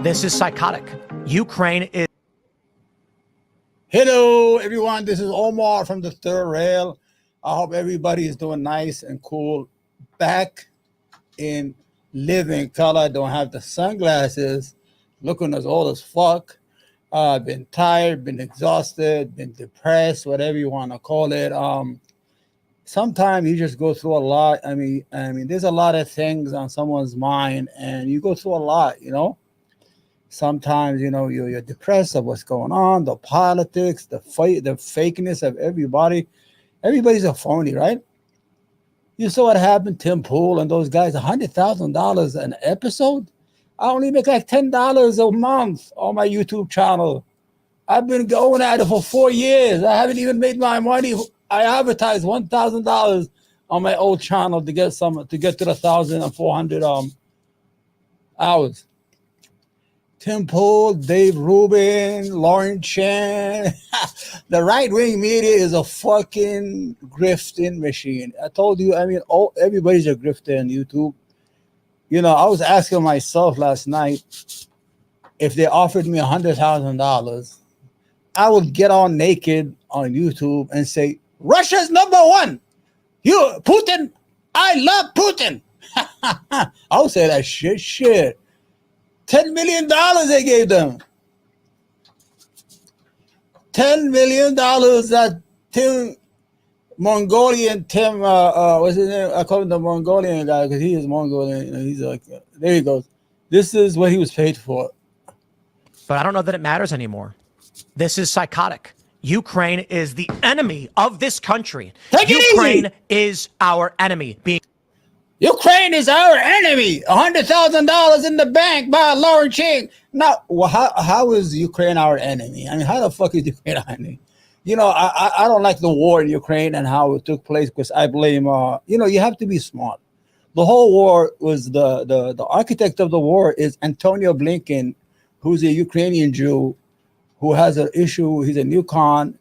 This is psychotic. Ukraine is... Hello, everyone. This is Omar from the Third Rail. I hope everybody is doing nice and cool. Back in living color. Don't have the sunglasses. Looking as old as fuck. Been tired, been exhausted, been depressed, whatever you want to call it. Sometimes you just go through a lot. I mean, there's a lot of things on someone's mind, and you go through a lot, you know. Sometimes, you know, you're depressed of what's going on, the politics, the fight, the fakeness of everybody. Everybody's a phony, right? You saw what happened, Tim Pool and those guys, $100,000 an episode. I only make like $10 a month on my YouTube channel. I've been going at it for 4 years. I haven't even made my money. I advertised $1,000 on my old channel to get to the 1,400 hours. Tim Pool, Dave Rubin, Lauren Chen. The right-wing media is a fucking grifting machine. I told you, everybody's a grifter on YouTube. You know, I was asking myself last night, if they offered me $100,000, I would get on naked on YouTube and say, Russia's number one. Putin, I love Putin. I would say that shit. $10 million they gave them. $10 million that Tim, what's his name? I call him the Mongolian guy because he is Mongolian. You know, he's like, there he goes. This is what he was paid for. But I don't know that it matters anymore. This is psychotic. Ukraine is the enemy of this country. Ukraine is our enemy. Ukraine is our enemy. $100,000 in the bank by Lauren Chen. Now, how is Ukraine our enemy? I mean, how the fuck is Ukraine our enemy? You know, I don't like the war in Ukraine and how it took place because I blame, you have to be smart. The whole war was the architect of the war is Antonio Blinken, who's a Ukrainian Jew who has an issue. He's a neocon.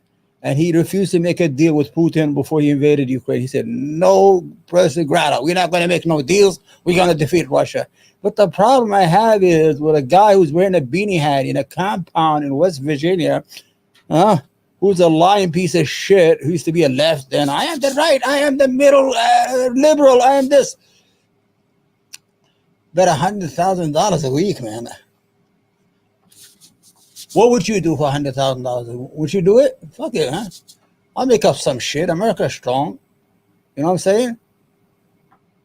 And he refused to make a deal with Putin before he invaded Ukraine. He said, no, President Grata, we're not going to make no deals. We're going to defeat Russia. But the problem I have is with a guy who's wearing a beanie hat in a compound in West Virginia, who's a lying piece of shit, who used to be a left, and I am the right, I am the middle liberal, I am this. Bet $100,000 a week, man. What would you do for $100,000? Would you do it? Fuck it, huh? I'll make up some shit. America's strong. You know what I'm saying?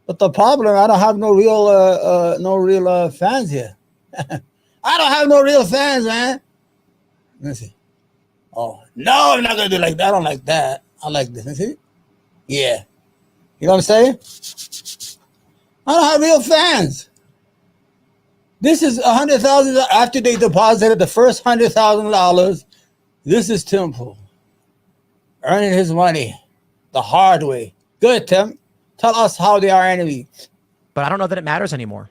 But the problem, I don't have no real fans here. I don't have no real fans, man. Let's see. Oh, no, I'm not going to do like that. I don't like that. I like this. Let's see. Yeah. You know what I'm saying? I don't have real fans. This is $100,000 after they deposited the first $100,000. This is Tim Pool earning his money the hard way. Good, Tim. Tell us how they are enemy. But I don't know that it matters anymore.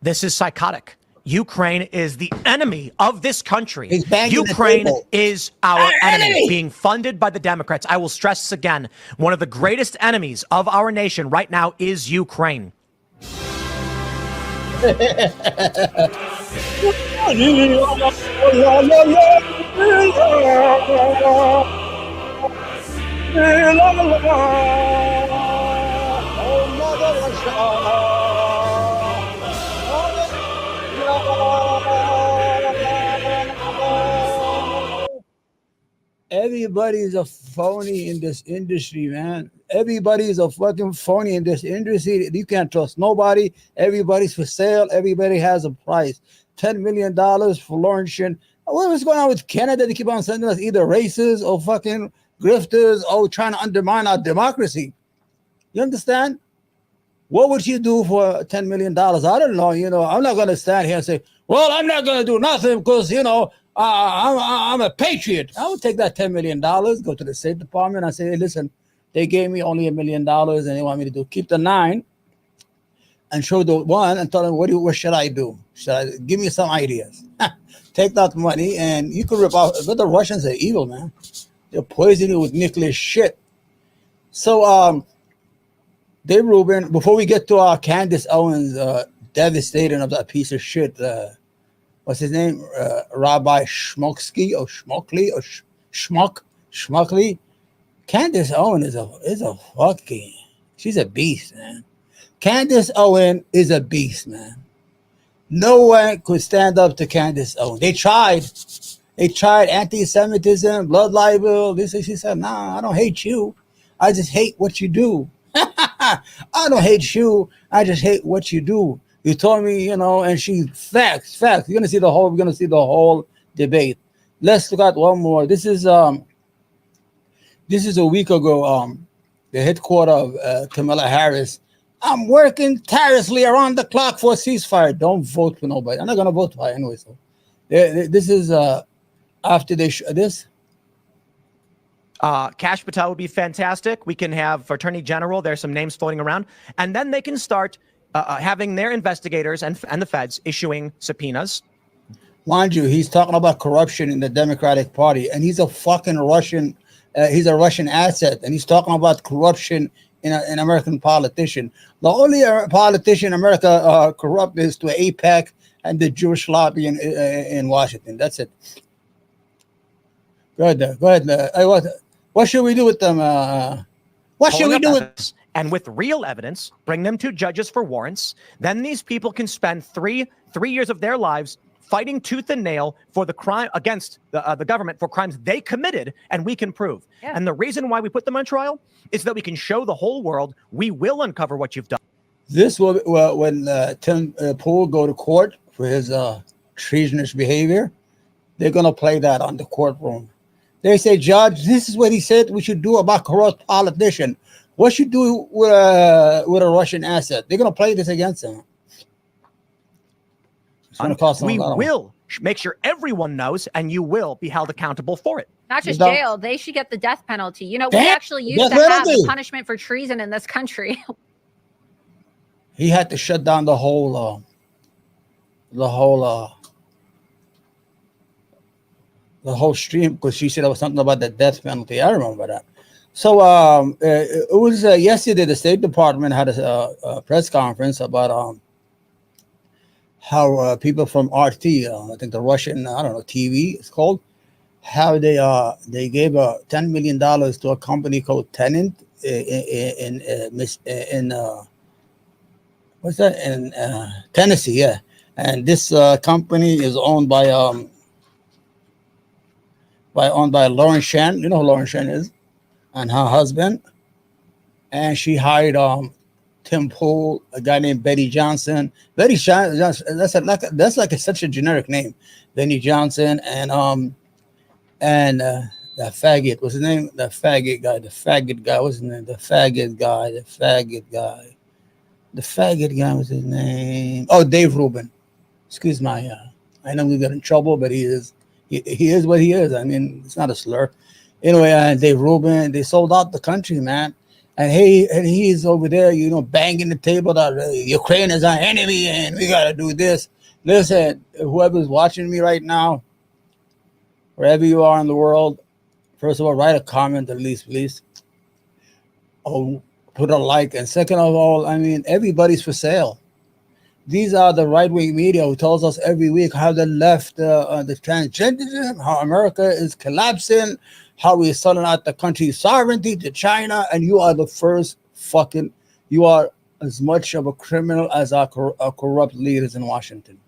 This is psychotic. Ukraine is the enemy of this country. Ukraine is our enemy, being funded by the Democrats. I will stress this again. One of the greatest enemies of our nation right now is Ukraine. Everybody's a phony in this industry, man. Everybody's a fucking phony in this industry. You can't trust nobody. Everybody's for sale. Everybody has a price. $10 million for Lauren Chen. What's going on with Canada? They keep on sending us either racists or fucking grifters or trying to undermine our democracy. You understand? What would you do for $10 million? I don't know. You know, I'm not going to stand here and say, well, I'm not going to do nothing because, you know, I'm a patriot. I would take that $10 million, go to the State Department and say, hey, listen, they gave me only $1 million and they want me to keep the 9 and show the 1 and tell them, what should I do? Give me some ideas. Take that money and you could rip off. But the Russians are evil, man. They're poisoning you with nuclear shit. So, Dave Rubin, before we get to Candace Owens devastating of that piece of shit what's his name? Rabbi Shumklt or Schmuckly or Schmuckly. Candace Owen is a fucking, she's a beast, man. Candace Owen is a beast, man. No one could stand up to Candace Owen. They tried anti-Semitism, blood libel. She said, nah, I don't hate you. I just hate what you do. I don't hate you. I just hate what you do. You told me, and she facts. We're gonna see the whole debate. Let's look at one more. This is a week ago. The headquarters of Kamala Harris. I'm working tirelessly around the clock for a ceasefire. Don't vote for nobody. I'm not gonna vote for her anyway. So this is after this. Kash Patel would be fantastic. We can have Attorney General. There's some names floating around, and then they can start having their investigators and the feds issuing subpoenas. Mind you, he's talking about corruption in the Democratic Party, and he's a fucking Russian. He's a Russian asset, and he's talking about corruption in an American politician. The only politician in America corrupt is to AIPAC and the Jewish lobby in Washington. That's it. Go ahead. What should we do with them? What should we do with? And with real evidence, bring them to judges for warrants. Then these people can spend three years of their lives fighting tooth and nail for the crime against the government for crimes they committed, and we can prove. Yeah. And the reason why we put them on trial is that we can show the whole world we will uncover what you've done. This will when Tim Pool go to court for his treasonous behavior. They're gonna play that on the courtroom. They say, Judge, this is what he said we should do about corrupt politician. What should do with a Russian asset? They're gonna play this against him. We will make sure everyone knows, and you will be held accountable for it. Not just jail; they should get the death penalty. We actually used to have the punishment for treason in this country. He had to shut down the whole stream because she said it was something about the death penalty. I remember that. So it was yesterday. The State Department had a press conference about how people from RT, I think the Russian, TV it's called, how they gave $10 million to a company called Tenant in what's that in Tennessee, yeah. And this company is owned by Lauren Shan. You know who Lauren Shan is, and her husband. And she hired Tim Pool, a guy named Betty Johnson. Betty Johnson, that's like such a generic name. Benny Johnson and that faggot. What's his name? The faggot guy. What's his name? The faggot guy was his name. Oh, Dave Rubin. Excuse my I know we got in trouble, but he is what he is. I mean, it's not a slur. Anyway, Dave Rubin, they sold out the country, man. And he's over there, banging the table that Ukraine is our enemy and we got to do this. Listen, whoever's watching me right now, wherever you are in the world, first of all, write a comment at least, please. Oh, put a like. And second of all, I mean, everybody's for sale. These are the right-wing media who tells us every week how the left, the transgenderism, how America is collapsing, how we're selling out the country's sovereignty to China, and you are the first you are as much of a criminal as our corrupt leaders in Washington.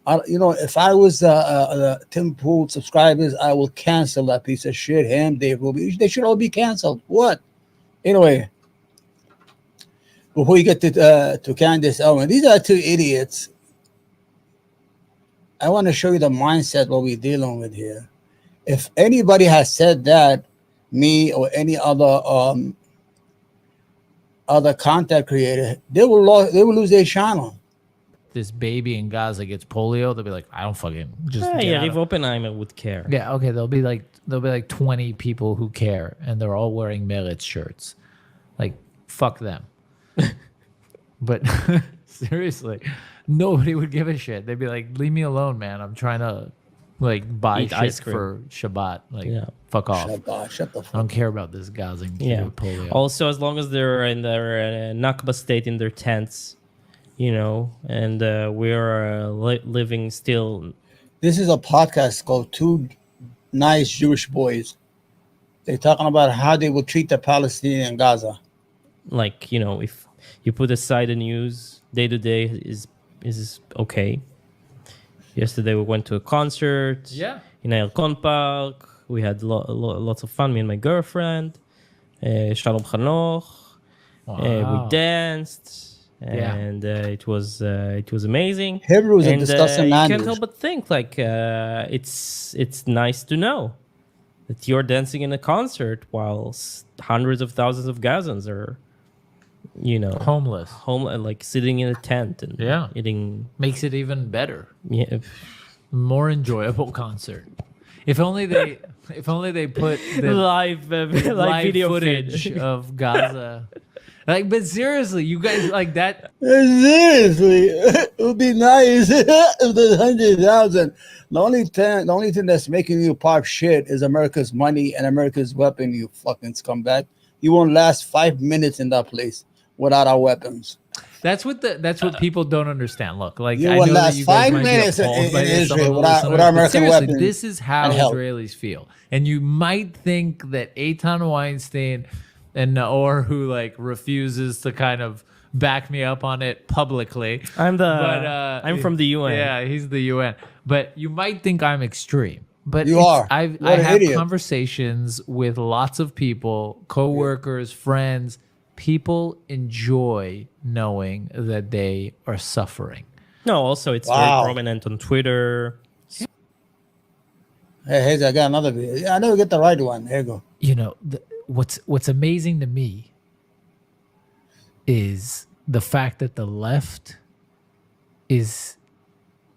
If I was Tim Pool subscribers, I will cancel that piece of shit. Him, Dave Rubin, they should all be canceled. What? Anyway, before you get to Candace Owen, these are two idiots. I want to show you the mindset what we're dealing with here. If anybody has said that, me or any other content creator, they will lose their channel. This baby in Gaza gets polio, they'll be like, I don't fucking just. Yeah, if Oppenheimer would care. Yeah, okay, there'll be like 20 people who care, and they're all wearing Meretz shirts. Like, fuck them. But seriously, nobody would give a shit. They'd be like, leave me alone, man. I'm trying to buy shit for Shabbat. Fuck off. Shabbat, shut the fuck. I don't care about this Gazan kid with polio. Also, as long as they're in their Nakba state in their tents, and we're living still. This is a podcast called Two Nice Jewish Boys. They're talking about how they will treat the Palestinians in Gaza. Like, if you put aside the news, day to day is okay. Yesterday we went to a concert. Yeah. In Elkon Park. We had lots of fun, me and my girlfriend. Shalom Chanoch. Wow. We danced. And it was amazing. Hebrew is a and disgusting you language. can't help but think like it's nice to know that you're dancing in a concert while hundreds of thousands of Gazans are, Homeless. like sitting in a tent and eating. Makes it even better. Yeah, More enjoyable concert. If only they put the live video footage feed. of Gaza. Like, but seriously, you guys like that. Seriously, it would be nice if there's 100,000. The only thing that's making you pop shit is America's money and America's weapon. You fucking scumbag! You won't last 5 minutes in that place without our weapons. That's what people don't understand. Look, like You I will know that last you guys 5 might be minutes appalled by in this, some of Israel the without listeners, but American seriously, weapons this is how and help. Israelis feel, and you might think that Eitan Weinstein and Naor, who like refuses to kind of back me up on it publicly. I'm from the UN. Yeah, he's the UN. But you might think I'm extreme. But You are. I What an have idiot. conversations with lots of people, coworkers, friends. People enjoy knowing that they are suffering. No, also it's Wow. very prominent on Twitter. Hey, I got another video. Yeah, I never get the right one. Here you go. You know, what's amazing to me is the fact that the left is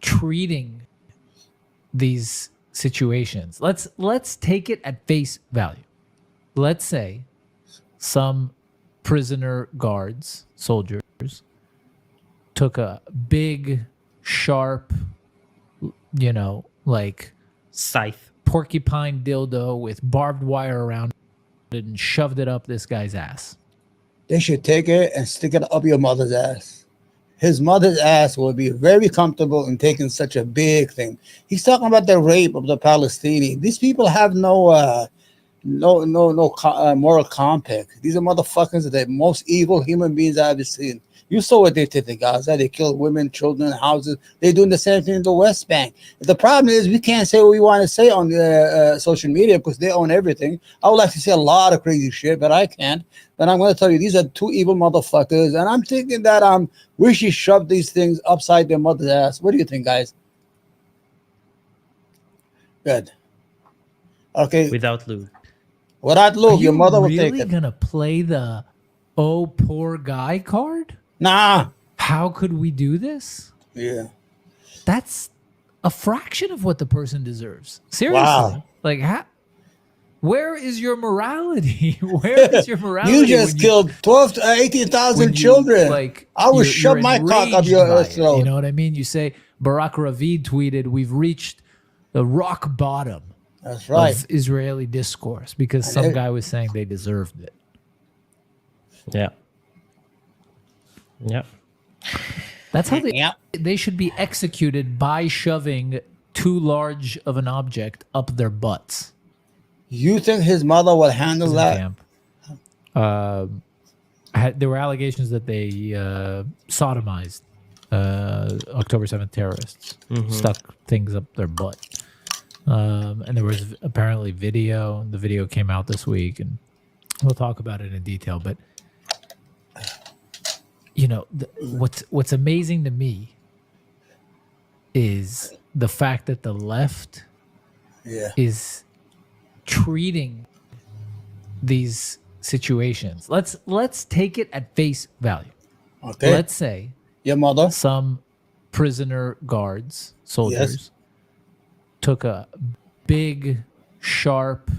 treating these situations. Let's take it at face value. Let's say some prisoner guards, soldiers, took a big, sharp, like Scythe. porcupine dildo with barbed wire around it and shoved it up this guy's ass. They should take it and stick it up your mother's ass. His mother's ass will be very comfortable in taking such a big thing. He's talking about the rape of the Palestinians. These people have no moral compact. These are motherfuckers, the most evil human beings I've ever seen. You saw what they did to Gaza. They killed women, children, houses. They're doing the same thing in the West Bank. The problem is we can't say what we want to say on social media because they own everything. I would like to say a lot of crazy shit, but I can't. But I'm going to tell you, these are two evil motherfuckers. And I'm thinking that we should shove these things upside their mother's ass. What do you think, guys? Good. Okay. Without lube. Without lube, your mother will take really it. gonna play the "oh poor guy" card? Nah. How could we do this? Yeah. That's a fraction of what the person deserves. Seriously. Wow. Like, where is your morality? Where is your morality? You just killed 12 to 18,000 children. Like, I would you're shove my cock up enraged your by it. throat. You know what I mean? You say, Barack Ravid tweeted, "We've reached the rock bottom That's right. of Israeli discourse," because some guy was saying they deserved it. Yeah. Yeah. That's how Yep. they should be executed, by shoving too large of an object up their butts. You think his mother will handle In that? camp. There were allegations that they sodomized October 7th terrorists, stuck things up their butt. And there was apparently video. The video came out this week, and we'll talk about it in detail. But what's amazing to me is the fact that the left is treating these situations. Let's take it at face value. Okay. Let's say Your mother? some prisoner guards, soldiers, took a big, sharp,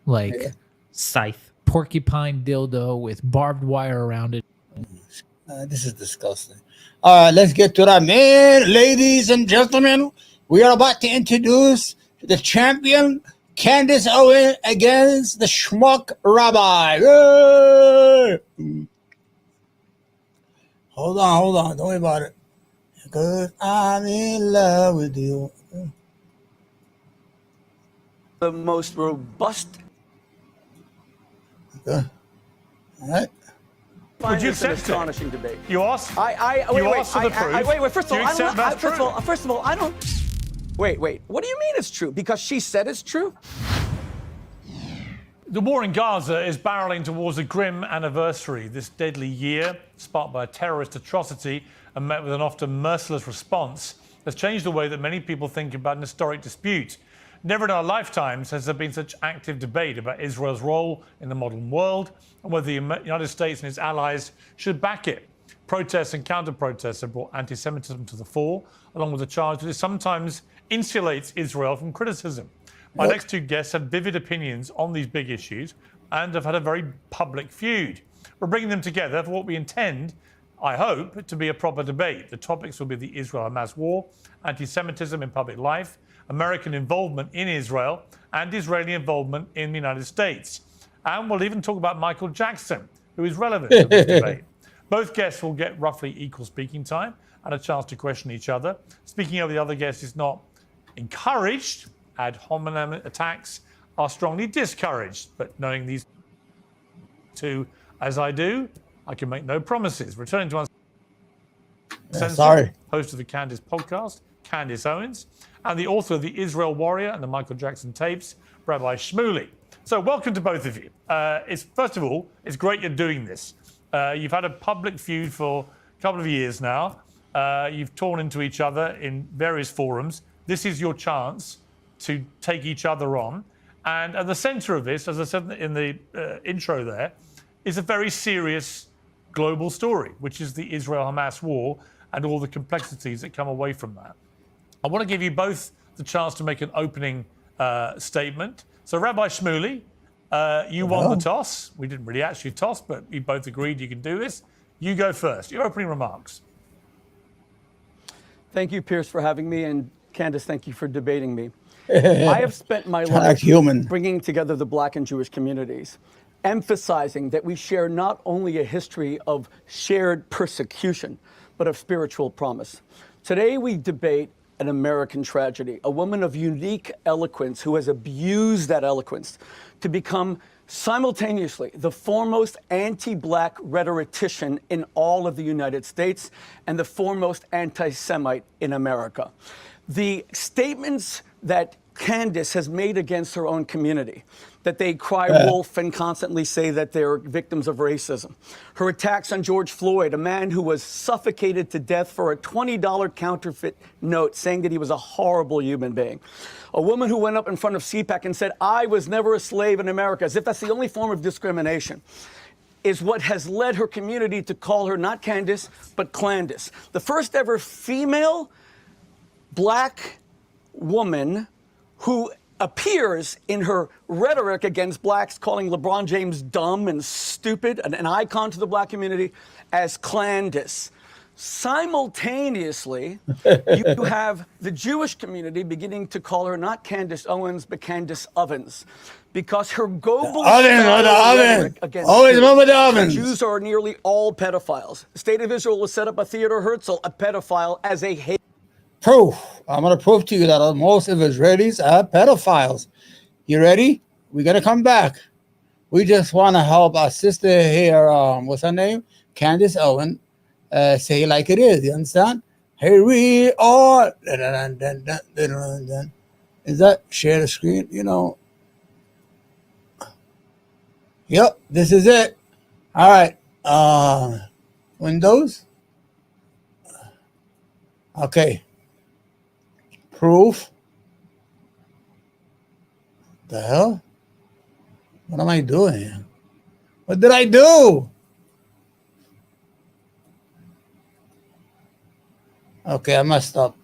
like Scythe. porcupine dildo with barbed wire around it. This is disgusting. All right, let's get to that. Man, ladies and gentlemen, we are about to introduce the champion, Candace Owen, against the schmuck rabbi. Yay! Hold on. Don't worry about it. Because I'm in love with you. The most robust. Okay. All right. Would you It's an accept astonishing debate. You asked. Wait, asked for the proof. wait. First of all, Do you accept that's true? first of all, I don't. Wait. What do you mean it's true? Because she said it's true? The war in Gaza is barreling towards a grim anniversary. This deadly year, sparked by a terrorist atrocity and met with an often merciless response, has changed the way that many people think about an historic dispute. Never in our lifetimes has there been such active debate about Israel's role in the modern world and whether the United States and its allies should back it. Protests and counter-protests have brought anti-Semitism to the fore, along with the charge that it sometimes insulates Israel from criticism. My next two guests have vivid opinions on these big issues and have had a very public feud. We're bringing them together for what we intend, I hope, to be a proper debate. The topics will be the Israel-Hamas war, anti-Semitism in public life, American involvement in Israel, and Israeli involvement in the United States. And we'll even talk about Michael Jackson, who is relevant to this debate. Both guests will get roughly equal speaking time and a chance to question each other. Speaking of the other guest is not encouraged. Ad hominem attacks are strongly discouraged. But knowing these two as I do, I can make no promises. Returning to host of the Candace podcast, Candace Owens, and the author of the Israel Warrior and the Michael Jackson tapes, Rabbi Shumklt. So welcome to both of you. First of all, it's great you're doing this. You've had a public feud for a couple of years now. You've torn into each other in various forums. This is your chance to take each other on. And at the center of this, as I said in the intro there, is a very serious global story, which is the Israel-Hamas war and all the complexities that come away from that. I want to give you both the chance to make an opening statement. So Rabbi Shumklt, you won the toss. We didn't really actually toss, but we both agreed you can do this. You go first. Your opening remarks. Thank you, Pierce, for having me, and Candace, thank you for debating me. I have spent my life bringing together the Black and Jewish communities, emphasizing that we share not only a history of shared persecution, but of spiritual promise. Today we debate an American tragedy, a woman of unique eloquence who has abused that eloquence to become simultaneously the foremost anti-Black rhetorician in all of the United States and the foremost anti-Semite in America. The statements that Candace has made against her own community, that they cry wolf and constantly say that they're victims of racism. Her attacks on George Floyd, a man who was suffocated to death for a $20 counterfeit note saying that he was a horrible human being. A woman who went up in front of CPAC and said, I was never a slave in America, as if that's the only form of discrimination, is what has led her community to call her not Candace, but Clandis. The first ever female Black woman who appears in her rhetoric against Blacks, calling LeBron James dumb and stupid, an icon to the Black community, as Clandis. Simultaneously, you have the Jewish community beginning to call her not Candace Owens, but Candace Ovens, because her rhetoric against Jews are nearly all pedophiles. The State of Israel will set up a Theodore Herzl, a pedophile, as a hate. Proof. I'm going to prove to you that most of Israelis are pedophiles. You ready? We're going to come back. We just want to help our sister here, what's her name? Candace Owen, say it like it is. You understand? Here we are. Is that share the screen? You know. Yep, this is it. All right. Windows. Okay. Proof. The hell? What am I doing here? What did I do? Okay, I messed up.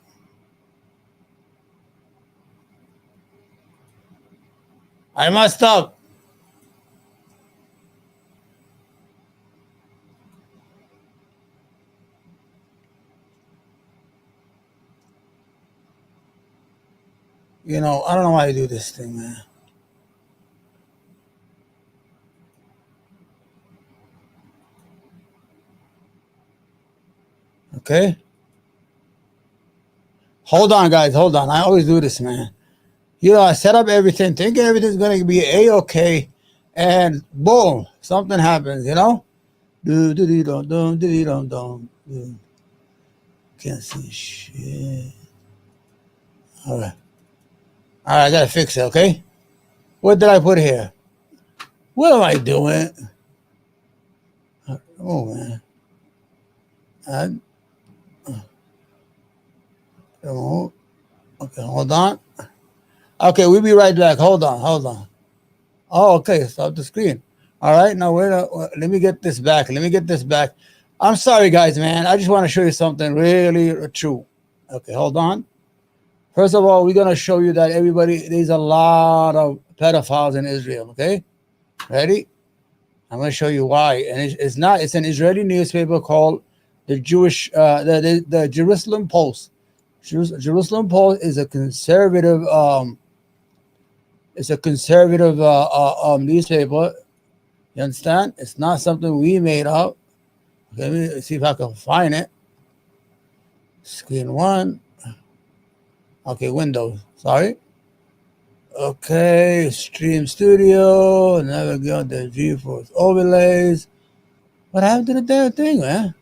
I messed up. You know, I don't know why I do this thing, man. Okay. Hold on, guys. Hold on. I always do this, man. I set up everything, thinking everything's going to be A-okay, and boom, something happens, Can't see shit. All right, I got to fix it, okay? What did I put here? What am I doing? Oh, man. Okay, hold on. Okay, we'll be right back. Hold on. Oh, okay, stop the screen. All right, now let me get this back. I'm sorry, guys, man. I just want to show you something really true. Okay, hold on. First of all, we're going to show you that there's a lot of pedophiles in Israel, okay? Ready? I'm going to show you why. And it's an Israeli newspaper called the the Jerusalem Post. Jerusalem Post is a conservative newspaper. You understand? It's not something we made up. Let me see if I can find it. Screen 1. Okay, Windows. Sorry. Okay, Stream Studio. Never got the GeForce overlays. What happened to the damn thing, man?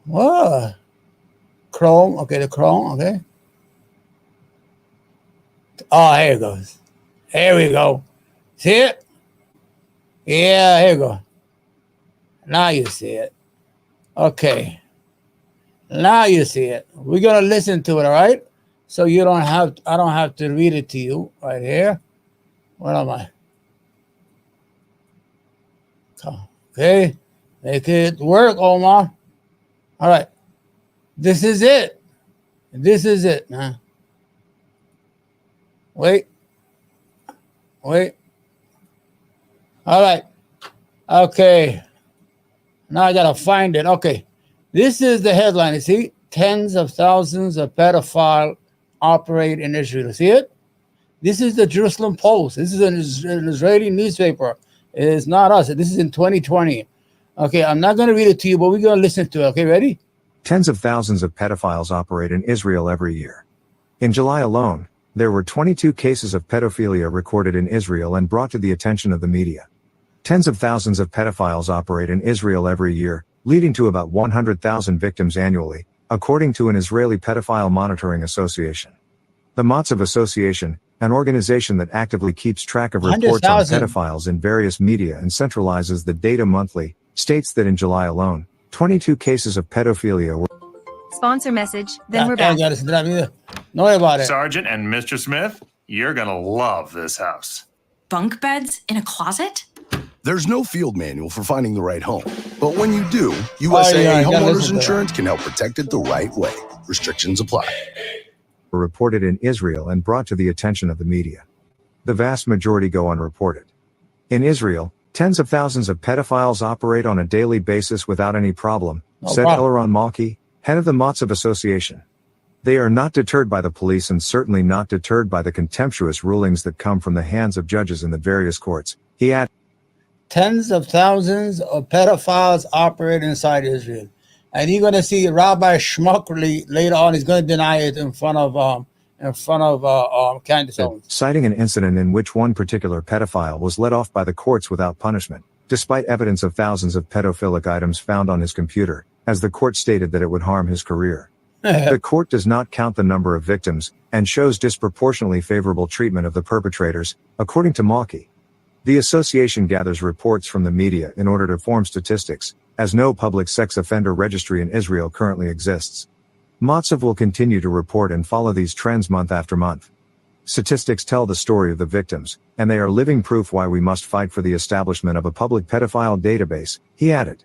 What? Chrome. Okay, the Chrome. Okay. Oh, here it goes. Here we go. See it? Yeah, here we go. Now you see it. Okay. Now you see it. We're going to listen to it, all right? So I don't have to read it to you right here. Where am I? Okay. Make it work, Omar. All right. This is it. Man. Wait. All right. Okay. Now I got to find it. Okay. This is the headline. You see? Tens of thousands of pedophiles operate in Israel. See it? This is the Jerusalem Post. This is an Israeli newspaper. It is not us. This is in 2020. Okay, I'm not going to read it to you, but we're going to listen to it. Okay, ready? Tens of thousands of pedophiles operate in Israel every year. In July alone, there were 22 cases of pedophilia recorded in Israel and brought to the attention of the media. Tens of thousands of pedophiles operate in Israel every year, leading to about 100,000 victims annually, according to an Israeli pedophile monitoring association. The Matzav Association, an organization that actively keeps track of reports on pedophiles in various media and centralizes the data monthly, states that in July alone, 22 cases of pedophilia were... Sponsor message, then we're back. Know about it. Sergeant and Mr. Smith, you're gonna love this house. Bunk beds in a closet? There's no field manual for finding the right home. But when you do, USAA Homeowners Insurance can help protect it the right way. Restrictions apply. Were reported in Israel and brought to the attention of the media. The vast majority go unreported. In Israel, tens of thousands of pedophiles operate on a daily basis without any problem, said Eliran Malki, head of the Matzav Association. They are not deterred by the police and certainly not deterred by the contemptuous rulings that come from the hands of judges in the various courts. He added, tens of thousands of pedophiles operate inside Israel. And you're going to see Rabbi Shumklt later on. He's going to deny it in front of Candace Owen. Citing an incident in which one particular pedophile was let off by the courts without punishment, despite evidence of thousands of pedophilic items found on his computer, as the court stated that it would harm his career. The court does not count the number of victims, and shows disproportionately favorable treatment of the perpetrators, according to Malki. The association gathers reports from the media in order to form statistics, as no public sex offender registry in Israel currently exists. Matzav will continue to report and follow these trends month after month. Statistics tell the story of the victims, and they are living proof why we must fight for the establishment of a public pedophile database, he added.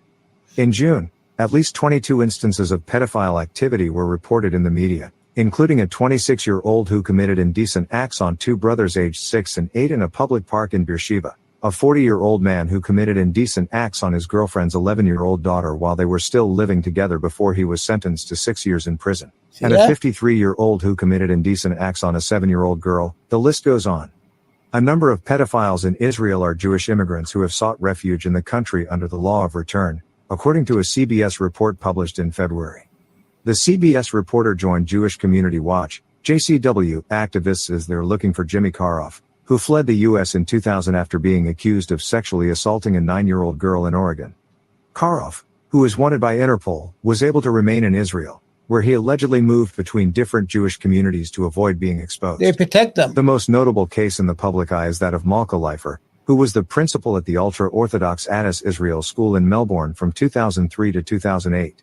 In June, at least 22 instances of pedophile activity were reported in the media, including a 26-year-old who committed indecent acts on two brothers aged 6 and 8 in a public park in Beersheba, a 40-year-old man who committed indecent acts on his girlfriend's 11-year-old daughter while they were still living together before he was sentenced to 6 years in prison, and a 53-year-old who committed indecent acts on a 7-year-old girl. The list goes on. A number of pedophiles in Israel are Jewish immigrants who have sought refuge in the country under the law of return, according to a CBS report published in February. The CBS reporter joined Jewish Community Watch, JCW, activists as they're looking for Jimmy Karoff, who fled the U.S. in 2000 after being accused of sexually assaulting a 9-year-old girl in Oregon. Karoff, who is wanted by Interpol, was able to remain in Israel, where he allegedly moved between different Jewish communities to avoid being exposed. They protect them. The most notable case in the public eye is that of Malka Leifer, who was the principal at the ultra-Orthodox Addis Israel School in Melbourne from 2003 to 2008.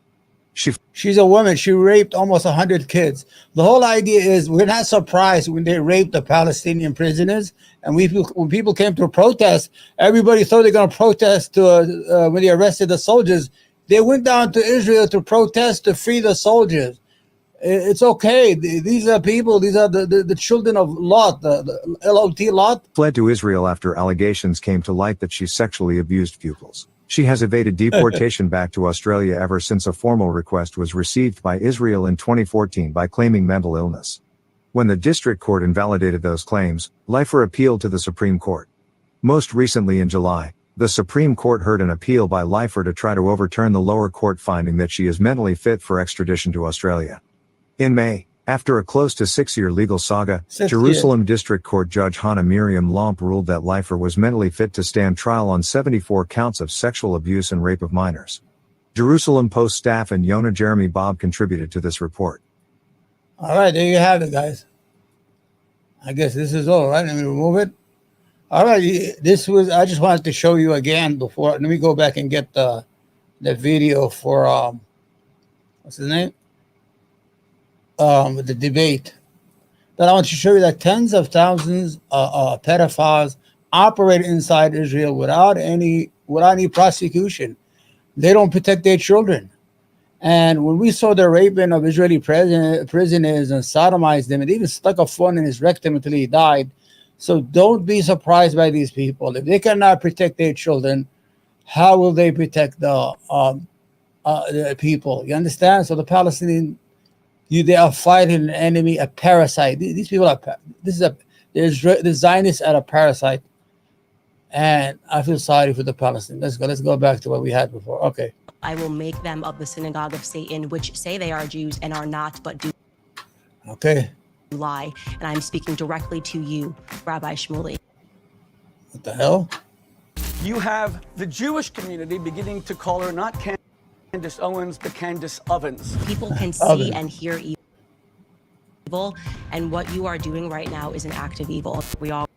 She's a woman. She raped almost 100 kids. The whole idea is we're not surprised when they raped the Palestinian prisoners. And when people came to protest, everybody thought they were going to protest when they arrested the soldiers. They went down to Israel to protest to free the soldiers. It's okay. These are people. These are the children of Lot, the Lot. Lot fled to Israel after allegations came to light that she sexually abused pupils. She has evaded deportation back to Australia ever since a formal request was received by Israel in 2014 by claiming mental illness. When the district court invalidated those claims, Leifer appealed to the Supreme Court. Most recently in July, the Supreme Court heard an appeal by Leifer to try to overturn the lower court finding that she is mentally fit for extradition to Australia. In May, after a close to 6-year legal saga, Jerusalem District Court Judge Hannah Miriam Lomp ruled that Leifer was mentally fit to stand trial on 74 counts of sexual abuse and rape of minors. Jerusalem Post staff and Yonah Jeremy Bob contributed to this report. All right, there you have it, guys. I guess this is all right. Let me remove it. All right, I just wanted to show you again before. Let me go back and get the video for, what's his name? The debate. Then I want to show you that tens of thousands of pedophiles operate inside Israel without any prosecution. They don't protect their children. And when we saw the raping of Israeli prisoners and sodomized them, and even stuck a phone in his rectum until he died. So don't be surprised by these people. If they cannot protect their children, how will they protect the people? You understand? So the Palestinian, they are fighting an enemy, a parasite. These people are. The Zionists are a parasite, and I feel sorry for the Palestinians. Let's go back to what we had before. Okay. I will make them of the synagogue of Satan, which say they are Jews and are not, but do. Okay. Lie, and I'm speaking directly to you, Rabbi Shumklt. What the hell? You have the Jewish community beginning to call her not Candace Owens, but Candace Ovens. People can see and hear evil, and what you are doing right now is an act of evil. We all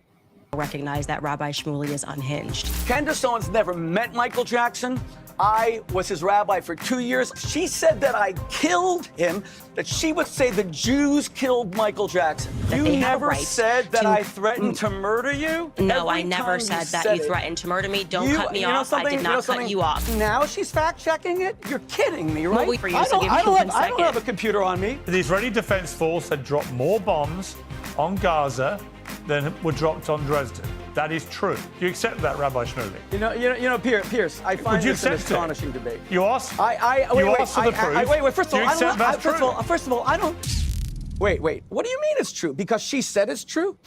recognize that Rabbi Shumklt is unhinged. Candace Owens never met Michael Jackson. I was his rabbi for 2 years. She said that I killed him, that she would say the Jews killed Michael Jackson. That you never said that I threatened to murder you? No, I never said that you threatened to murder me. Don't cut me off. I did not cut you off. Now she's fact-checking it? You're kidding me, right? Well, I don't have a computer on me. The Israeli Defense Force had dropped more bombs on Gaza than were dropped on Dresden. That is true. Do you accept that, Rabbi Shumklt? You know, Pierce. I find this an astonishing debate. You asked. Wait. First of all, I don't. Wait. What do you mean it's true? Because she said it's true.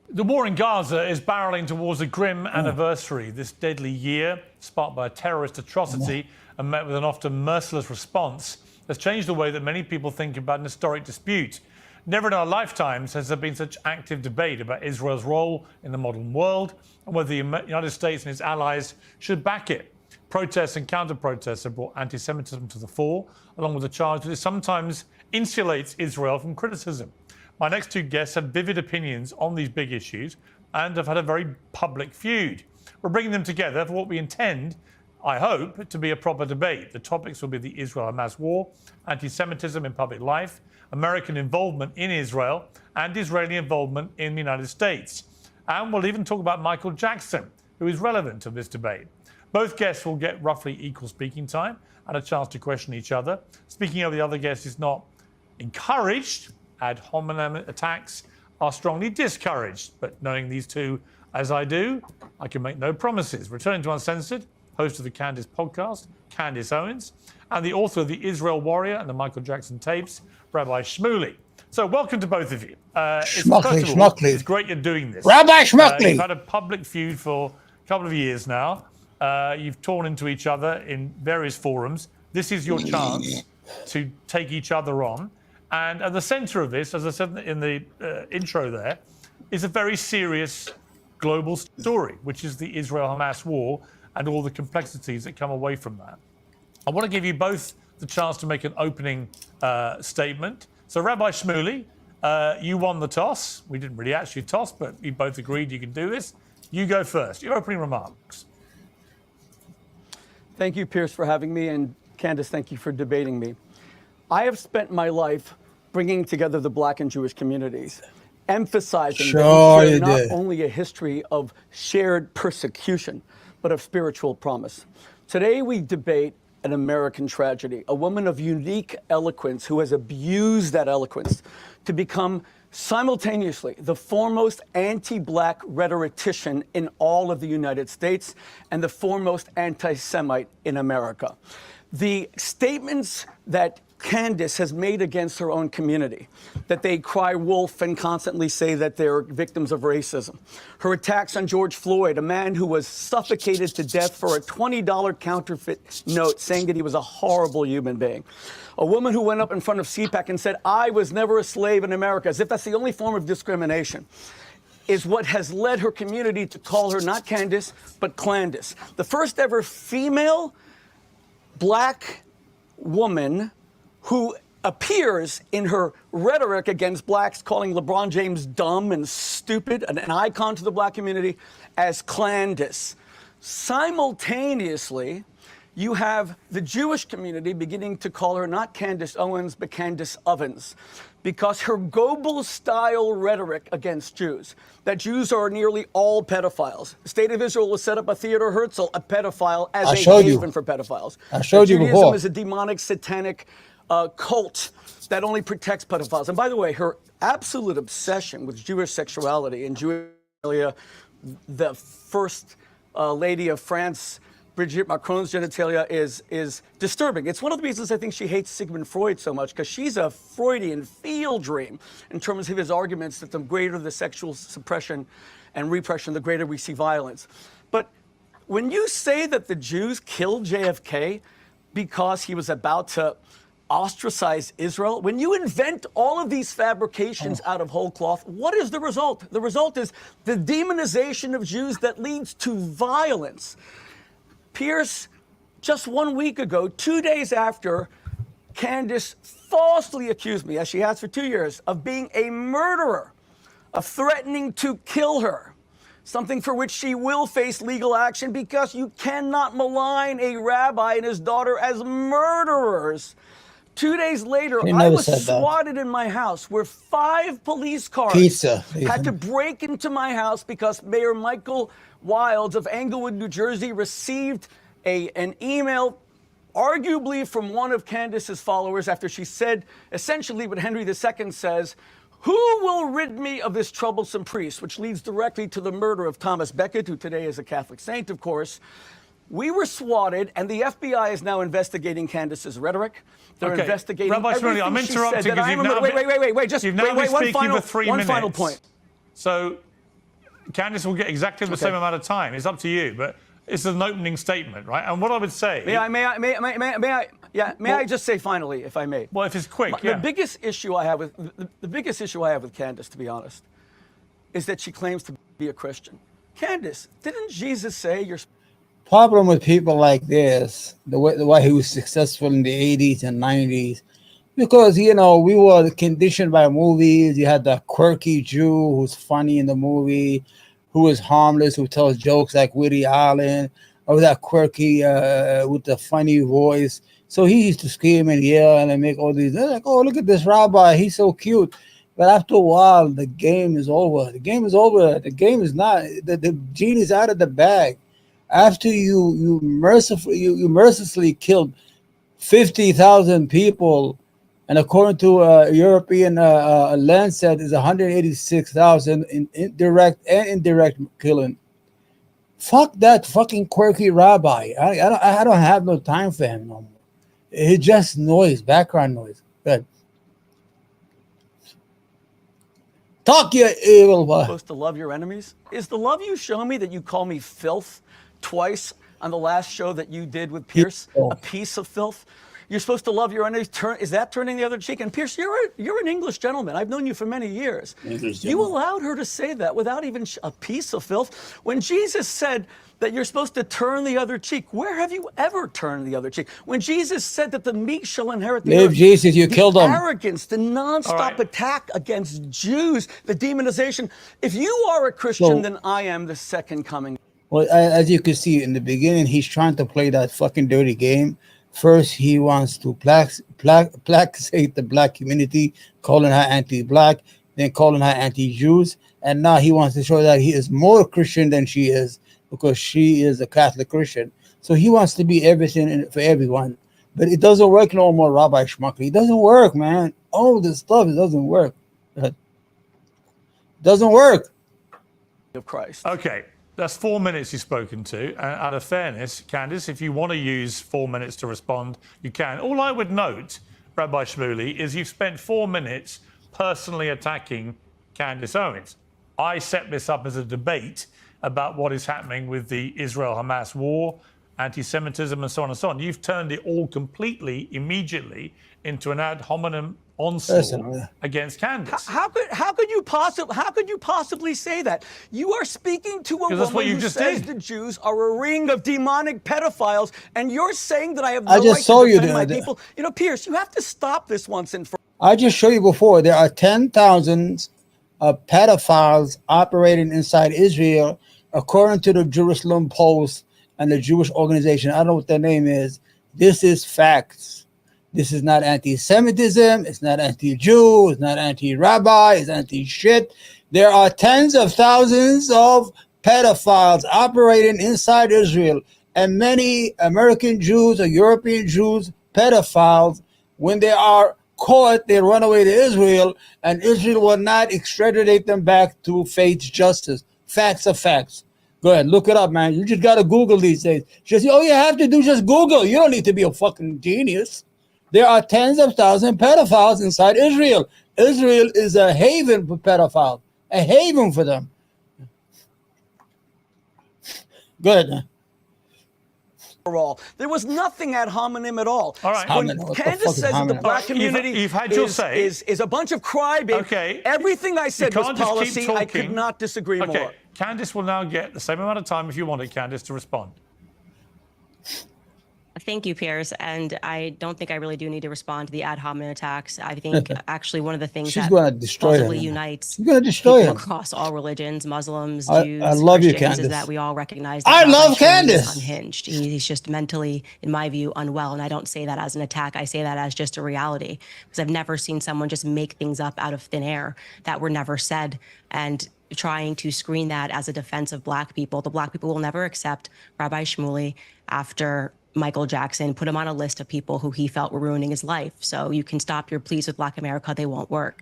The war in Gaza is barreling towards a grim anniversary. This deadly year, sparked by a terrorist atrocity and met with an often merciless response, has changed the way that many people think about an historic dispute. Never in our lifetimes has there been such active debate about Israel's role in the modern world and whether the United States and its allies should back it. Protests and counter-protests have brought anti-Semitism to the fore, along with the charge that it sometimes insulates Israel from criticism. My next two guests have vivid opinions on these big issues and have had a very public feud. We're bringing them together for what we intend, I hope, to be a proper debate. The topics will be the Israel-Hamas war, anti-Semitism in public life, American involvement in Israel, and Israeli involvement in the United States. And we'll even talk about Michael Jackson, who is relevant to this debate. Both guests will get roughly equal speaking time and a chance to question each other. Speaking of the other guest is not encouraged. Ad hominem attacks are strongly discouraged. But knowing these two as I do, I can make no promises. Returning to Uncensored, host of the Candace podcast, Candace Owens, and the author of the Israel Warrior and the Michael Jackson tapes, Rabbi Shumklt. So welcome to both of you. Shumklt. It's great you're doing this. Rabbi Shumklt. You've had a public feud for a couple of years now. You've torn into each other in various forums. This is your chance to take each other on. And at the center of this, as I said in the intro there, is a very serious global story, which is the Israel-Hamas war and all the complexities that come away from that. I want to give you both the chance to make an opening statement. So, Rabbi Shmuley, you won the toss. We didn't really actually toss, but you both agreed you can do this. You go first. Your opening remarks. Thank you, Pierce, for having me, and Candace, thank you for debating me. I have spent my life bringing together the Black and Jewish communities, emphasizing that we share not only a history of shared persecution, but of spiritual promise. Today we debate an American tragedy, a woman of unique eloquence who has abused that eloquence to become simultaneously the foremost anti-Black rhetorician in all of the United States and the foremost anti-Semite in America. The statements that Candace has made against her own community, that they cry wolf and constantly say that they're victims of racism. Her attacks on George Floyd, a man who was suffocated to death for a $20 counterfeit note saying that he was a horrible human being. A woman who went up in front of CPAC and said, I was never a slave in America, as if that's the only form of discrimination, is what has led her community to call her not Candace, but Clandis. The first ever female Black woman who appears in her rhetoric against Blacks, calling LeBron James dumb and stupid, an icon to the Black community, as Clandis. Simultaneously, you have the Jewish community beginning to call her not Candace Owens, but Candace Ovens, because her Goebbels-style rhetoric against Jews, that Jews are nearly all pedophiles. The State of Israel will set up a Theodor Herzl, a pedophile, as a haven for pedophiles. I showed you Judaism before. is a demonic, satanic cult that only protects pedophiles. And by the way, her absolute obsession with Jewish sexuality and Jewish, the first lady of France, Brigitte Macron's genitalia, is disturbing. It's one of the reasons I think she hates Sigmund Freud so much, because she's a Freudian field dream in terms of his arguments that the greater the sexual suppression and repression, the greater we see violence. But when you say that the Jews killed JFK because he was about to ostracize Israel, when you invent all of these fabrications out of whole cloth, what is the result? The result is the demonization of Jews that leads to violence. Pierce, just 1 week ago, 2 days after Candace falsely accused me, as she has for 2 years, of being a murderer, of threatening to kill her, something for which she will face legal action, because you cannot malign a rabbi and his daughter as murderers. 2 days later, I was swatted in my house, where 5 police cars had to break into my house because Mayor Michael Wilds of Englewood, New Jersey, received an email, arguably from one of Candace's followers, after she said essentially what Henry II says: who will rid me of this troublesome priest? Which leads directly to the murder of Thomas Becket, who today is a Catholic saint, of course. We were swatted, and the FBI is now investigating Candace's rhetoric. They're investigating Rabbi Shmuley, I'm interrupting because you've now one final point. So Candace will get exactly the same amount of time. It's up to you, but it's an opening statement, right? And what I would say... May I just say finally, if I may? Well, if it's quick, The biggest issue I have with Candace, to be honest, is that she claims to be a Christian. Candace, didn't Jesus say you're... Problem with people like this, the way he was successful in the 80s and 90s, because, you know, we were conditioned by movies. You had the quirky Jew who's funny in the movie, who is harmless, who tells jokes like Woody Allen, or that quirky with the funny voice. So he used to scream and yell and make all these, they're like, oh, look at this rabbi, he's so cute. But after a while, the game is over. The game is over. The game is not, the genie's out of the bag. After you mercilessly killed 50,000 people, and according to a European Lancet, is 186,000 in direct and indirect killing. Fuck that fucking quirky rabbi. I don't have no time for him no more. It's just noise, background noise. Good. Talk, you evil boy. Supposed to love your enemies? Is the love you show me that you call me filth twice on the last show that you did with Pierce, a piece of filth. You're supposed to love your enemies. Is that turning the other cheek? And Pierce, you're an English gentleman. I've known you for many years. You allowed her to say that without even a piece of filth. When Jesus said that you're supposed to turn the other cheek, where have you ever turned the other cheek? When Jesus said that the meek shall inherit the earth, Jesus, you killed them. Arrogance, the nonstop attack against Jews, the demonization. If you are a Christian, then I am the second coming. Well, as you can see in the beginning, he's trying to play that fucking dirty game. First, he wants to placate the black community, calling her anti-black, then calling her anti-Jews. And now he wants to show that he is more Christian than she is because she is a Catholic Christian. So he wants to be everything for everyone. But it doesn't work no more, Rabbi Shumklt. It doesn't work, man. All this stuff, it doesn't work. It doesn't work. Of Christ. Okay. That's 4 minutes you've spoken to. Out of fairness, Candace, if you want to use 4 minutes to respond, you can. All I would note, Rabbi Shmuley, is you've spent 4 minutes personally attacking Candace Owens. I set this up as a debate about what is happening with the Israel-Hamas war, anti-Semitism, and so on and so on. You've turned it all completely, immediately, into an ad hominem onslaught against Candace. How could you possibly say that? You are speaking to a woman who says the Jews are a ring of demonic pedophiles, and you're saying that I have no right to defend my people. You know, Pierce, you have to stop this once and for all. I just showed you before. There are 10,000 of pedophiles operating inside Israel, according to the Jerusalem Post and the Jewish organization. I don't know what their name is. This is facts. This is not anti-Semitism. It's not anti-Jew. It's not anti-rabbi. It's anti-shit. There are tens of thousands of pedophiles operating inside Israel. And many American Jews or European Jews, pedophiles, when they are caught, they run away to Israel, and Israel will not extradite them back to face justice. Facts are facts. Go ahead, look it up, man. You just got to Google these days. Just all you have to do is just Google. You don't need to be a fucking genius. There are tens of thousands of pedophiles inside Israel. Israel is a haven for pedophiles, a haven for them. Go ahead, man. All. There was nothing ad hominem at all. All right. When Candace says that the black community you've had your say. is a bunch of crybabies, okay. Everything I said was policy. I could not disagree more. Candace will now get the same amount of time if you want it, Candace, to respond. Thank you, Pierce. And I don't think I really do need to respond to the ad hominem attacks. I think actually one of the things that possibly unites people across all religions, Muslims, Jews, Christians, is that we all recognize that Rabbi Shumklt is unhinged. He's just mentally, in my view, unwell. And I don't say that as an attack. I say that as just a reality, because I've never seen someone just make things up out of thin air that were never said. And trying to screen that as a defense of black people. The black people will never accept Rabbi Shumklt after Michael Jackson put him on a list of people who he felt were ruining his life. So you can stop your pleas with Black America, they won't work.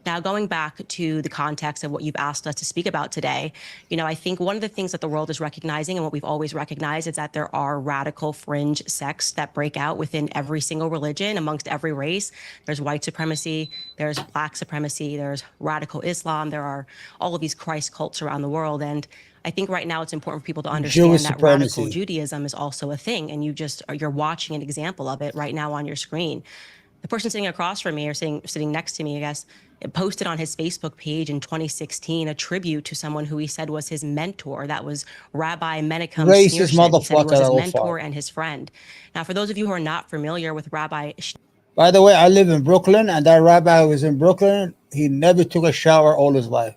Now, going back to the context of what you've asked us to speak about today, you know, I think one of the things that the world is recognizing, and what we've always recognized, is that there are radical fringe sects that break out within every single religion, amongst every race. There's white supremacy, there's black supremacy, there's radical Islam, there are all of these Christ cults around the world. And I think right now it's important for people to understand that radical Judaism is also a thing, and you're watching an example of it right now on your screen. The person sitting across from me, or sitting next to me, I guess, posted on his Facebook page in 2016 a tribute to someone who he said was his mentor. That was Rabbi Menachem Schneerson. He said he was his mentor and his friend. Now, for those of you who are not familiar with Rabbi... By the way, I live in Brooklyn, and that rabbi who was in Brooklyn, he never took a shower all his life.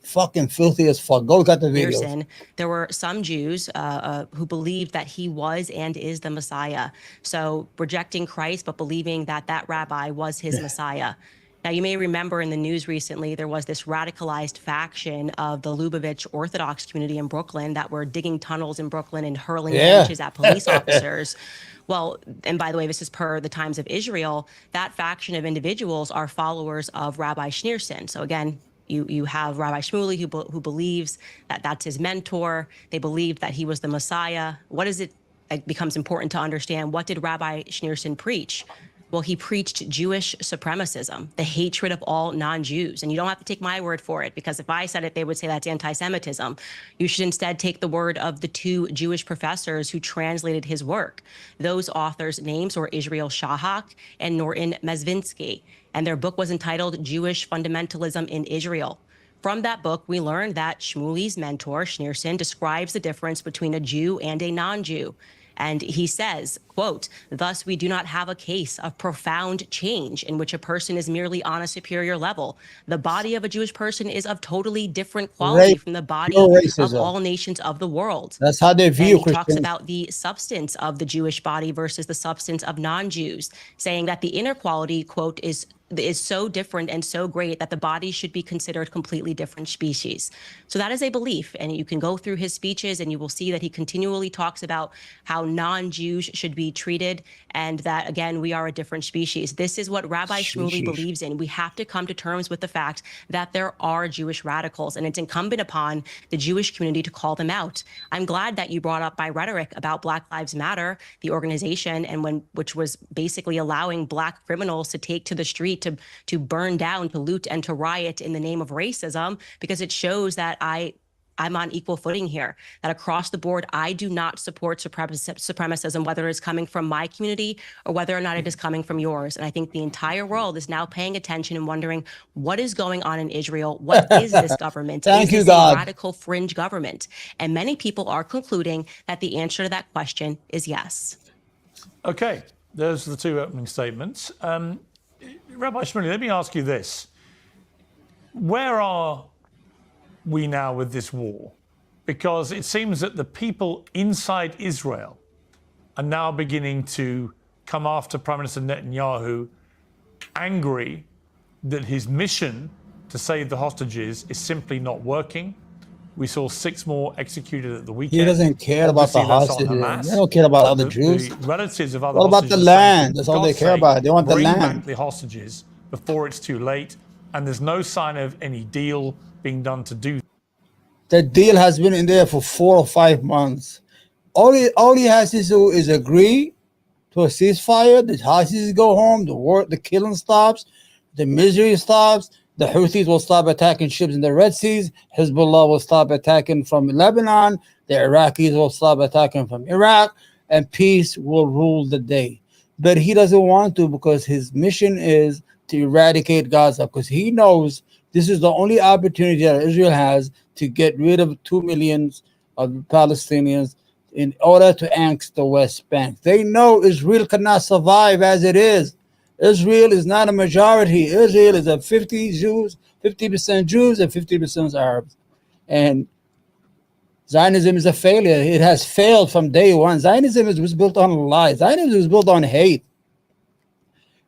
Fucking filthy as fuck. Go look at the videos. There were some Jews who believed that he was and is the Messiah. So rejecting Christ, but believing that that rabbi was his Messiah. Now, you may remember in the news recently, there was this radicalized faction of the Lubavitch Orthodox community in Brooklyn that were digging tunnels in Brooklyn and hurling benches at police officers. Well, and by the way, this is per the Times of Israel, that faction of individuals are followers of Rabbi Schneerson. So again, you have Rabbi Shumklt who believes that that's his mentor. They believed that he was the Messiah. What is it? It becomes important to understand, what did Rabbi Schneerson preach? Well, he preached Jewish supremacism, the hatred of all non-Jews. And you don't have to take my word for it, because if I said it, they would say that's anti-Semitism. You should instead take the word of the two Jewish professors who translated his work. Those authors' names were Israel Shahak and Norton Mezvinsky, and their book was entitled Jewish Fundamentalism in Israel. From that book, we learned that Shmuly's mentor, Schneerson, describes the difference between a Jew and a non-Jew. And he says, quote, "Thus, we do not have a case of profound change in which a person is merely on a superior level. The body of a Jewish person is of totally different quality from the body of all nations of the world." That's how they view Christians. He talks about the substance of the Jewish body versus the substance of non-Jews, saying that the inner quality, quote, is so different and so great that the body should be considered completely different species. So that is a belief, and you can go through his speeches and you will see that he continually talks about how non-Jews should be treated, and that, again, we are a different species. This is what Rabbi Shmuly believes in. We have to come to terms with the fact that there are Jewish radicals, and it's incumbent upon the Jewish community to call them out. I'm glad that you brought up my rhetoric about Black Lives Matter, the organization, and which was basically allowing Black criminals to take to the street to burn down, to loot, and to riot in the name of racism, because it shows that I'm on equal footing here, that across the board, I do not support supremacism, whether it's coming from my community or whether or not it is coming from yours. And I think the entire world is now paying attention and wondering what is going on in Israel. What is this government? Thank you, this God. a radical fringe government? And many people are concluding that the answer to that question is yes. Okay, those are the two opening statements. Rabbi Shmuly, let me ask you this. Where are we now with this war? Because it seems that the people inside Israel are now beginning to come after Prime Minister Netanyahu, angry that his mission to save the hostages is simply not working. We saw 6 more executed at the weekend. He doesn't care about the hostages. They don't care about other Jews. The relatives of other what about the land? That's all they care about. They want the land. Bring back the hostages before it's too late. And there's no sign of any deal being done to do that. The deal has been in there for 4 or 5 months. All he has to do is agree to a ceasefire. The hostages go home. The killing stops. The misery stops. The Houthis will stop attacking ships in the Red Seas. Hezbollah will stop attacking from Lebanon. The Iraqis will stop attacking from Iraq. And peace will rule the day. But he doesn't want to, because his mission is to eradicate Gaza, because he knows this is the only opportunity that Israel has to get rid of 2 million of Palestinians in order to annex the West Bank. They know Israel cannot survive as it is. Israel is not a majority. Israel is a 50% Jews and 50% Arabs. And Zionism is a failure. It has failed from day one. Zionism was built on lies. Zionism was built on hate.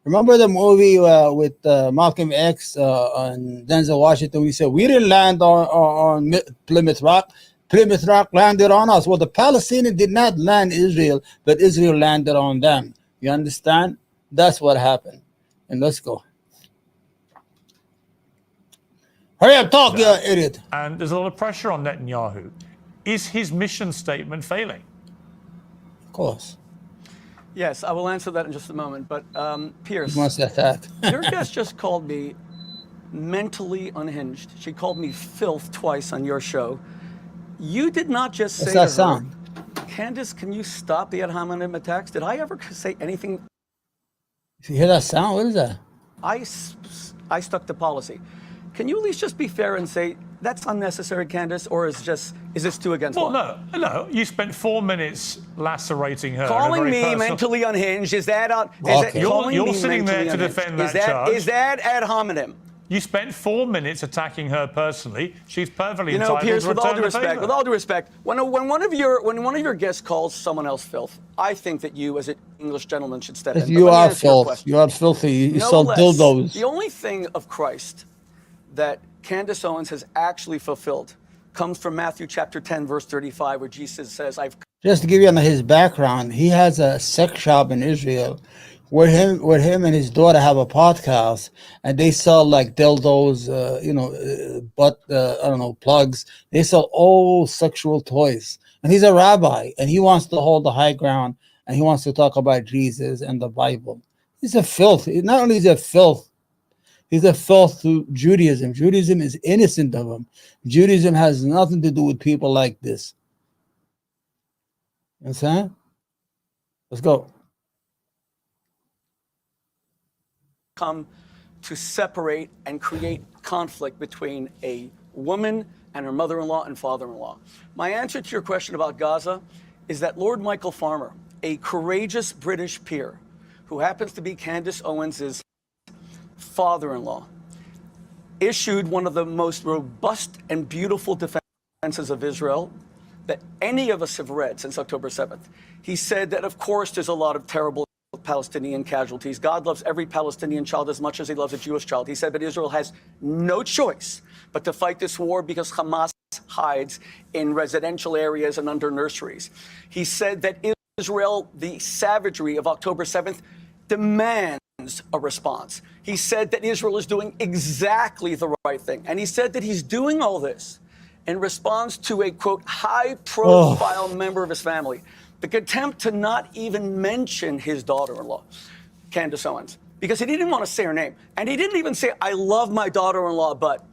Remember the movie with Malcolm X and Denzel Washington? We said, we didn't land on Plymouth Rock. Plymouth Rock landed on us. Well, the Palestinians did not land Israel, but Israel landed on them. You understand? That's what happened. And let's go. Hurry up, talk, you idiot. And there's a lot of pressure on Netanyahu. Is his mission statement failing? Of course. Yes, I will answer that in just a moment. But Pierce, he wants to attack. Your guest just called me mentally unhinged. She called me filth twice on your show. You did not just say What's that to her, sound? Candace, can you stop the ad hominem attacks? Did I ever say anything? You hear that sound? What is that? I stuck to policy. Can you at least just be fair and say that's unnecessary, Candace, or is this too against law? No. You spent 4 minutes lacerating her. Calling me mentally unhinged, is that on? Okay. You're sitting there to defend that charge. Is that ad hominem? You spent 4 minutes attacking her personally. She's perfectly entitled Pierce, to return the favor. with all due respect, when one of your guests calls someone else filth, I think that you, as an English gentleman, should step in. You are filth. You are filthy. You sell dildos. The only thing of Christ that Candace Owens has actually fulfilled comes from Matthew chapter 10, verse 35, where Jesus says, Just to give you his background, he has a sex shop in Israel where him and his daughter have a podcast, and they sell like dildos, plugs. They sell all sexual toys. And he's a rabbi, and he wants to hold the high ground, and he wants to talk about Jesus and the Bible. He's a filth. Not only is he a filth, he's a filth to Judaism. Judaism is innocent of him. Judaism has nothing to do with people like this. You understand? Let's go. Come to separate and create conflict between a woman and her mother-in-law and father-in-law. My answer to your question about Gaza is that Lord Michael Farmer, a courageous British peer who happens to be Candace Owens' father-in-law, issued one of the most robust and beautiful defenses of Israel that any of us have read since October 7th. He said that, of course, there's a lot of terrible Palestinian casualties. God loves every Palestinian child as much as he loves a Jewish child. He said that Israel has no choice but to fight this war because Hamas hides in residential areas and under nurseries. He said that Israel, the savagery of October 7th, demands a response. He said that Israel is doing exactly the right thing. And he said that he's doing all this in response to a, quote, high-profile member of his family. The contempt to not even mention his daughter-in-law, Candace Owens, because he didn't want to say her name. And he didn't even say, I love my daughter-in-law, but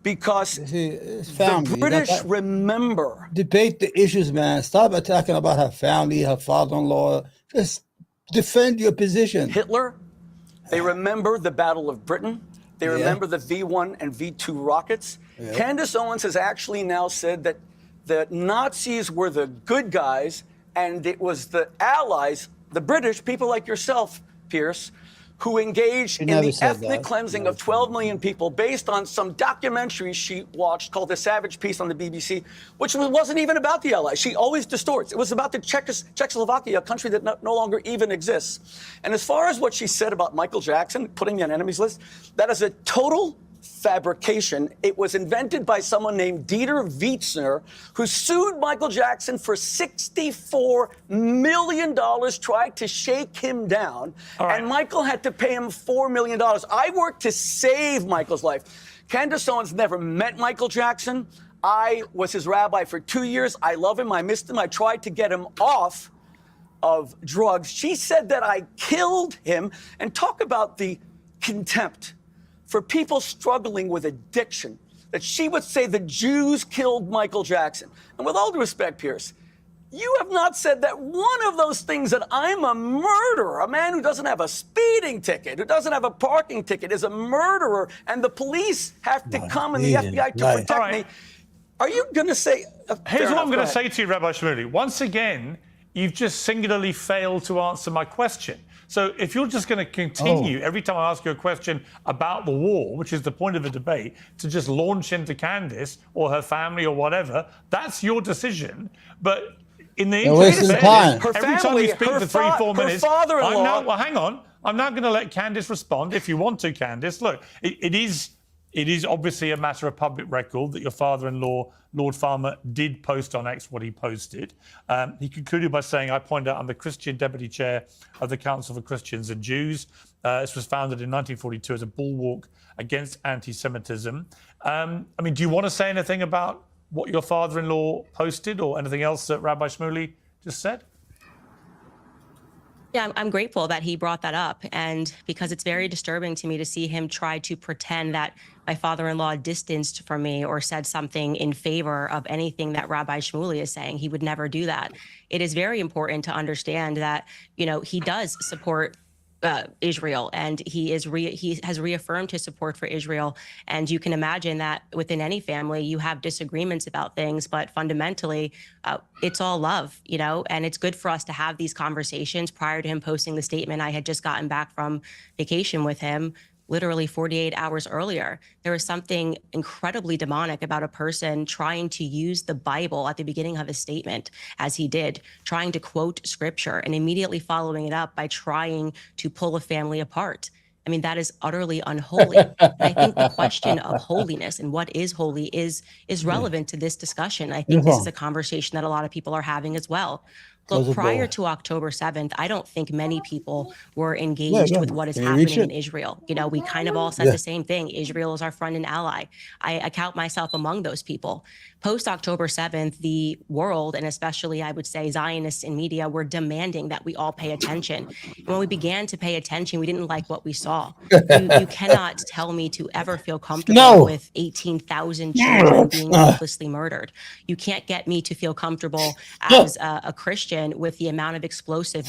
because the British remember. Debate the issues, man. Stop attacking about her family, her father-in-law. Just defend your position. Hitler, they remember the Battle of Britain. They remember the V-1 and V-2 rockets. Candace Owens has actually now said that the Nazis were the good guys and it was the allies, the British, people like yourself, Pierce, who engaged in the ethnic cleansing of 12 million people based on some documentary she watched called The Savage Peace on the BBC, which wasn't even about the Allies. She always distorts. It was about the Czechoslovakia, a country that no longer even exists. And as far as what she said about Michael Jackson, putting me on enemies list, that is a total fabrication. It was invented by someone named Dieter Wietzner, who sued Michael Jackson for $64 million, tried to shake him down, and Michael had to pay him $4 million. I worked to save Michael's life. Candace Owens never met Michael Jackson. I was his rabbi for 2 years. I love him. I missed him. I tried to get him off of drugs. She said that I killed him. And talk about the contempt for people struggling with addiction, that she would say the Jews killed Michael Jackson. And with all due respect, Pierce, you have not said that one of those things, that I'm a murderer, a man who doesn't have a speeding ticket, who doesn't have a parking ticket, is a murderer, and the police have to come and the FBI to protect me. Are you going to say... Here's what I'm going to say to you, Rabbi Shumklt. Once again, you've just singularly failed to answer my question. So if you're just going to continue every time I ask you a question about the war, which is the point of the debate, to just launch into Candace or her family or whatever, that's your decision. But in the interest of fairness, every time you speak for 3-4 minutes, well, hang on. I'm now going to let Candace respond if you want to, Candace. Look, it is obviously a matter of public record that your father-in-law, Lord Farmer, did post on X what he posted. He concluded by saying, I point out I'm the Christian Deputy Chair of the Council for Christians and Jews. This was founded in 1942 as a bulwark against anti-Semitism. I mean, do you want to say anything about what your father-in-law posted or anything else that Rabbi Shumklt just said? Yeah, I'm grateful that he brought that up, and because it's very disturbing to me to see him try to pretend that my father-in-law distanced from me or said something in favor of anything that Rabbi Shumklt is saying. He would never do that. It is very important to understand that, you know, he does support Israel, and he has reaffirmed his support for Israel. And you can imagine that within any family, you have disagreements about things, but fundamentally, it's all love, you know, and it's good for us to have these conversations. Prior to him posting the statement, I had just gotten back from vacation with him. Literally 48 hours earlier, there was something incredibly demonic about a person trying to use the Bible at the beginning of his statement, as he did, trying to quote scripture and immediately following it up by trying to pull a family apart. I mean, that is utterly unholy. And I think the question of holiness and what is holy is relevant to this discussion. I think this is a conversation that a lot of people are having as well. Look, prior to October 7th, I don't think many people were engaged with what is happening in Israel. You know, we kind of all said the same thing. Israel is our friend and ally. I count myself among those people. Post October 7th, the world, and especially I would say Zionists in media, were demanding that we all pay attention. And when we began to pay attention, we didn't like what we saw. You cannot tell me to ever feel comfortable with 18,000 children being needlessly murdered. You can't get me to feel comfortable as a Christian with the amount of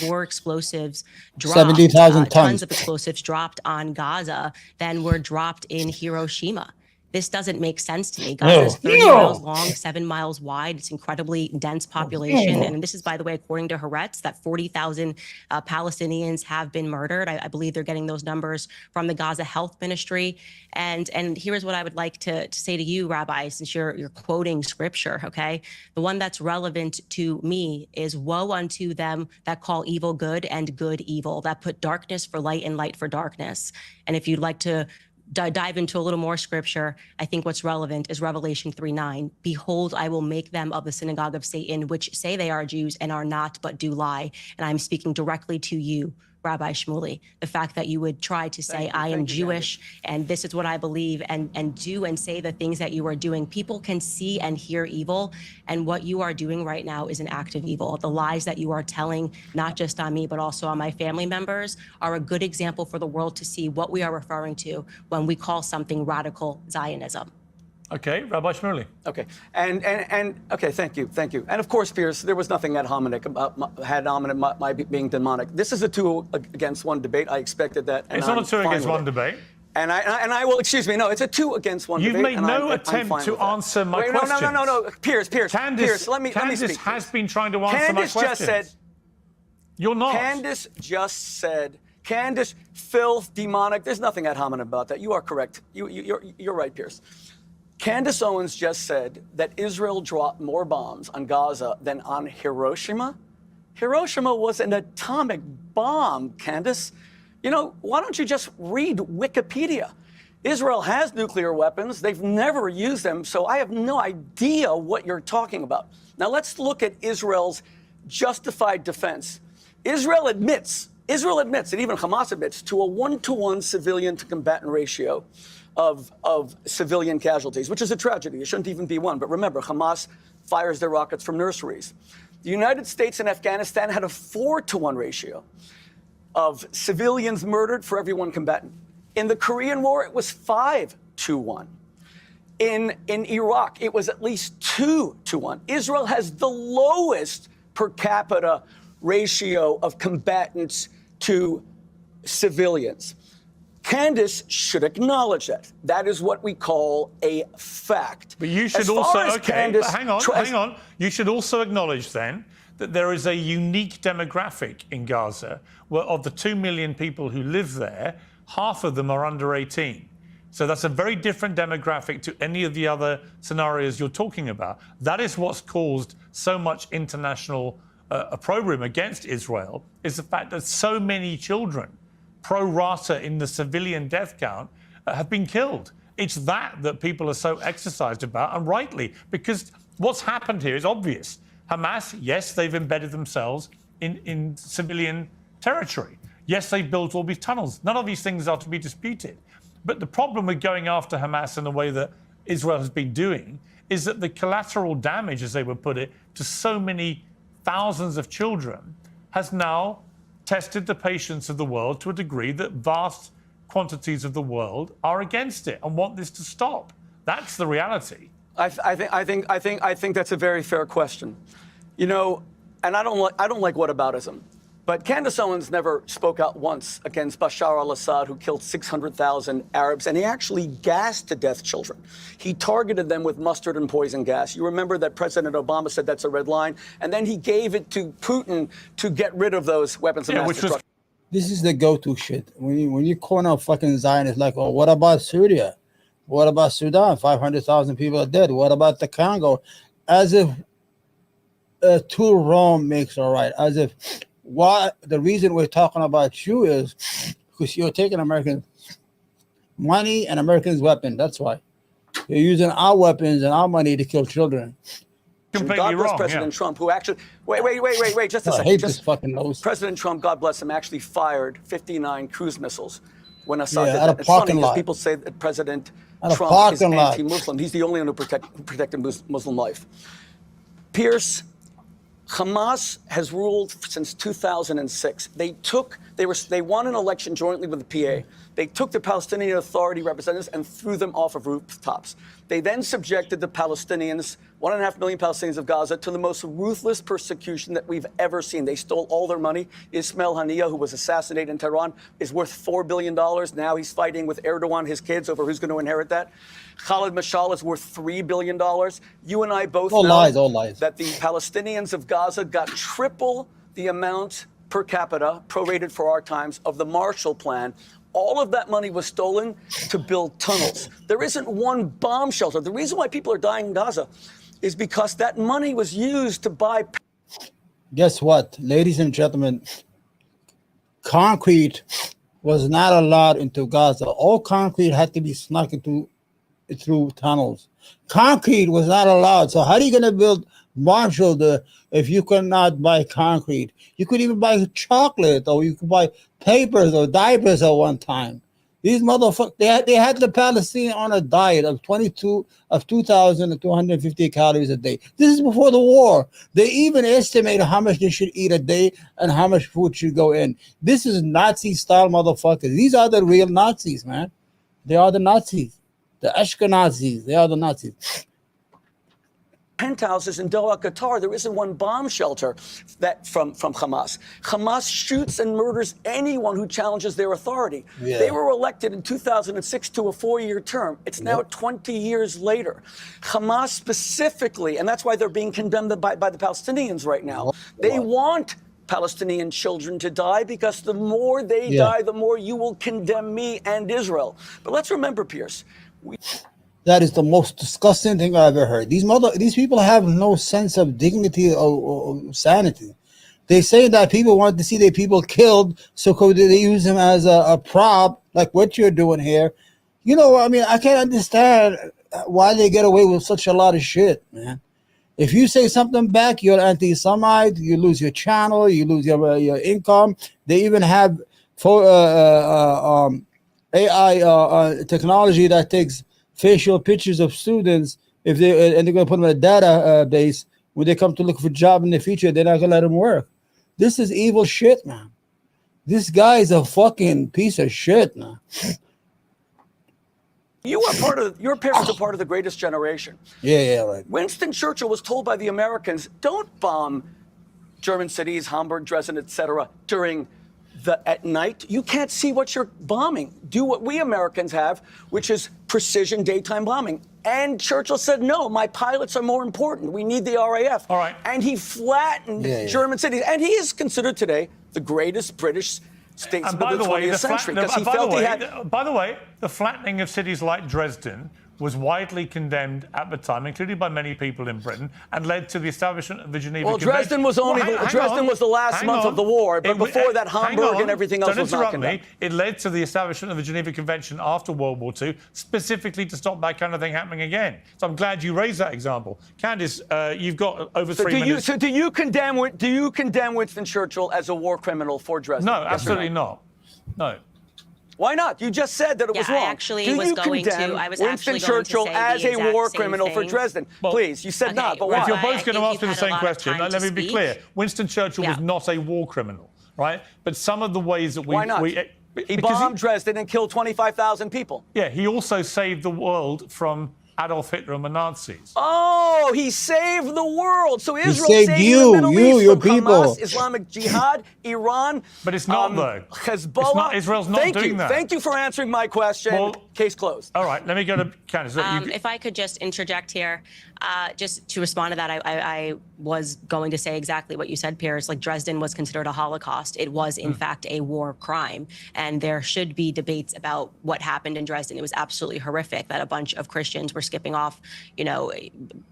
more explosives dropped, 70,000 tons of explosives dropped on Gaza than were dropped in Hiroshima. This doesn't make sense to me. Gaza is 30 miles long, 7 miles wide. It's incredibly dense population. And this is, by the way, according to Haaretz, that 40,000 Palestinians have been murdered. I believe they're getting those numbers from the Gaza Health Ministry. And here's what I would like to say to you, Rabbi, since you're quoting scripture, okay? The one that's relevant to me is woe unto them that call evil good and good evil, that put darkness for light and light for darkness. And if you'd like to dive into a little more scripture, I think what's relevant is Revelation 3:9. Behold, I will make them of the synagogue of Satan, which say they are Jews and are not, but do lie. And I'm speaking directly to you, Rabbi Shumklt. The fact that you would try to say, I am Jewish, and this is what I believe, and do and say the things that you are doing. People can see and hear evil, and what you are doing right now is an act of evil. The lies that you are telling, not just on me, but also on my family members, are a good example for the world to see what we are referring to when we call something radical Zionism. Okay, Rabbi Shumklt. Okay, and okay, thank you. And of course, Pierce, there was nothing ad hominem about my being demonic. This is a 2-against-1 debate. I expected that. It's not a 2-against-1 debate. And I will, excuse me, no, it's a 2-against-1 debate. You've made no attempt to answer my question. No, Pierce, let me speak. Candace has been trying to answer my questions. Just said, you're not. Candace just said, filth, demonic. There's nothing ad hominem about that. You are correct. You're right, Pierce. Candace Owens just said that Israel dropped more bombs on Gaza than on Hiroshima. Hiroshima was an atomic bomb, Candace. You know, why don't you just read Wikipedia? Israel has nuclear weapons. They've never used them, so I have no idea what you're talking about. Now let's look at Israel's justified defense. Israel admits, and even Hamas admits, to a 1-to-1 civilian to combatant ratio of civilian casualties, which is a tragedy. It shouldn't even be one. But remember, Hamas fires their rockets from nurseries. The United States and Afghanistan had a 4-to-1 ratio of civilians murdered for every one combatant. In the Korean War, it was 5-to-1. In Iraq, it was at least 2-to-1. Israel has the lowest per capita ratio of combatants to civilians. Candace should acknowledge that. That is what we call a fact. But you should hang on. You should also acknowledge then that there is a unique demographic in Gaza where of the 2 million people who live there, half of them are under 18. So that's a very different demographic to any of the other scenarios you're talking about. That is what's caused so much international opprobrium against Israel, is the fact that so many children, pro rata in the civilian death count, have been killed. It's that people are so exercised about, and rightly, because what's happened here is obvious. Hamas, yes, they've embedded themselves in civilian territory. Yes, they've built all these tunnels. None of these things are to be disputed. But the problem with going after Hamas in the way that Israel has been doing is that the collateral damage, as they would put it, to so many thousands of children has now tested the patience of the world to a degree that vast quantities of the world are against it and want this to stop. That's the reality. I think that's a very fair question. You know, and I don't like whataboutism. But Candace Owens never spoke out once against Bashar al-Assad, who killed 600,000 Arabs, and he actually gassed to death children. He targeted them with mustard and poison gas. You remember that President Obama said that's a red line, and then he gave it to Putin to get rid of those weapons of mass destruction. This is the go-to shit. When you call out fucking Zionists, like, oh, what about Syria? What about Sudan? 500,000 people are dead. What about the Congo? As if two wrong makes all right. As if the reason we're talking about you is because you're taking American money and Americans' weapons. That's why. You're using our weapons and our money to kill children. Completely bless wrong, President yeah. Trump, who actually wait, just a second. I hate this fucking nose. President Trump, God bless him, actually fired 59 cruise missiles when Assad did at a that. It's funny parking because lot. people say that President At a Trump is parking lot. anti-Muslim. He's the only one who protected Muslim life. Pierce, Hamas has ruled since 2006. They won an election jointly with the PA. They took the Palestinian Authority representatives and threw them off of rooftops. They then subjected the Palestinians, 1.5 million Palestinians of Gaza, to the most ruthless persecution that we've ever seen. They stole all their money. Ismail Haniyeh, who was assassinated in Tehran, is worth $4 billion. Now he's fighting with Erdogan, his kids, over who's going to inherit that. Khalid Mashal is worth $3 billion. You and I both know all lies. that the Palestinians of Gaza got triple the amount per capita, prorated for our times, of the Marshall Plan. All of that money was stolen to build tunnels. There isn't one bomb shelter. The reason why people are dying in Gaza is because that money was used to buy. Guess what, ladies and gentlemen? Concrete was not allowed into Gaza. All concrete had to be snuck into through tunnels. Concrete was not allowed. So how are you going to build Marshall if you cannot buy concrete? You could even buy chocolate, or you could buy papers or diapers at one time. These motherfuckers, they had the Palestinians on a diet of 2,250 calories a day. This is before the war. They even estimated how much they should eat a day and how much food should go in. This is Nazi-style motherfuckers. These are the real Nazis, man. They are the Nazis. The Ashkenazis, they are the Nazis. Penthouses in Doha, Qatar. There isn't one bomb shelter that from Hamas. Hamas shoots and murders anyone who challenges their authority. Yeah. They were elected in 2006 to a 4-year term. It's now 20 years later. Hamas specifically, and that's why they're being condemned by the Palestinians right now. They want Palestinian children to die because the more they die, the more you will condemn me and Israel. But let's remember, Pierce, that is the most disgusting thing I've ever heard. These people have no sense of dignity or sanity. They say that people want to see their people killed, so they use them as a prop, like what you're doing here. You know, I mean, I can't understand why they get away with such a lot of shit, man. If you say something back, you're anti-Semite, you lose your channel, you lose your income. They even have AI technology that takes facial pictures of students and they're going to put them in a database. When they come to look for a job in the future, they're not going to let them work. This is evil shit, man. This guy is a fucking piece of shit, man. Your parents are part of the greatest generation. Yeah, right. Winston Churchill was told by the Americans, don't bomb German cities, Hamburg, Dresden, etc. at night. You can't see what you're bombing. Do what we Americans have, which is precision daytime bombing. And Churchill said, no, my pilots are more important. We need the RAF. All right. And he flattened German cities. And he is considered today the greatest British statesman of the 20th century. By the way, the flattening of cities like Dresden was widely condemned at the time, including by many people in Britain, and led to the establishment of the Geneva Convention. Dresden was Dresden was the last month of the war, but before that, Hamburg and everything else was not condemned. It led to the establishment of the Geneva Convention after World War II, specifically to stop that kind of thing happening again. So I'm glad you raised that example. Candace, you've got over 3 minutes. So do you condemn Winston Churchill as a war criminal for Dresden? No, absolutely not. No. Why not? You just said that it was wrong. I was condemn Winston Churchill as a war criminal for Dresden? Please, you said not, but why? If you're both going to ask me the same question, let me be clear. Winston Churchill was not a war criminal, right? But some of the ways that Why not? He bombed Dresden and killed 25,000 people. Yeah, he also saved the world from Adolf Hitler and the Nazis. Oh, he saved the world. So Israel saved the Middle East your from people. Hamas, Islamic Jihad, Iran. But it's not, though. Hezbollah. Israel's not doing that. Thank you for answering my question. Well, case closed. All right, let me go to Candace. If I could just interject here, just to respond to that, I was going to say exactly what you said, Piers. Like, Dresden was considered a Holocaust. It was, in fact, a war crime. And there should be debates about what happened in Dresden. It was absolutely horrific that a bunch of Christians were skipping off,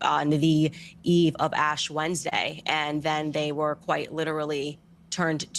on the eve of Ash Wednesday. And then they were quite literally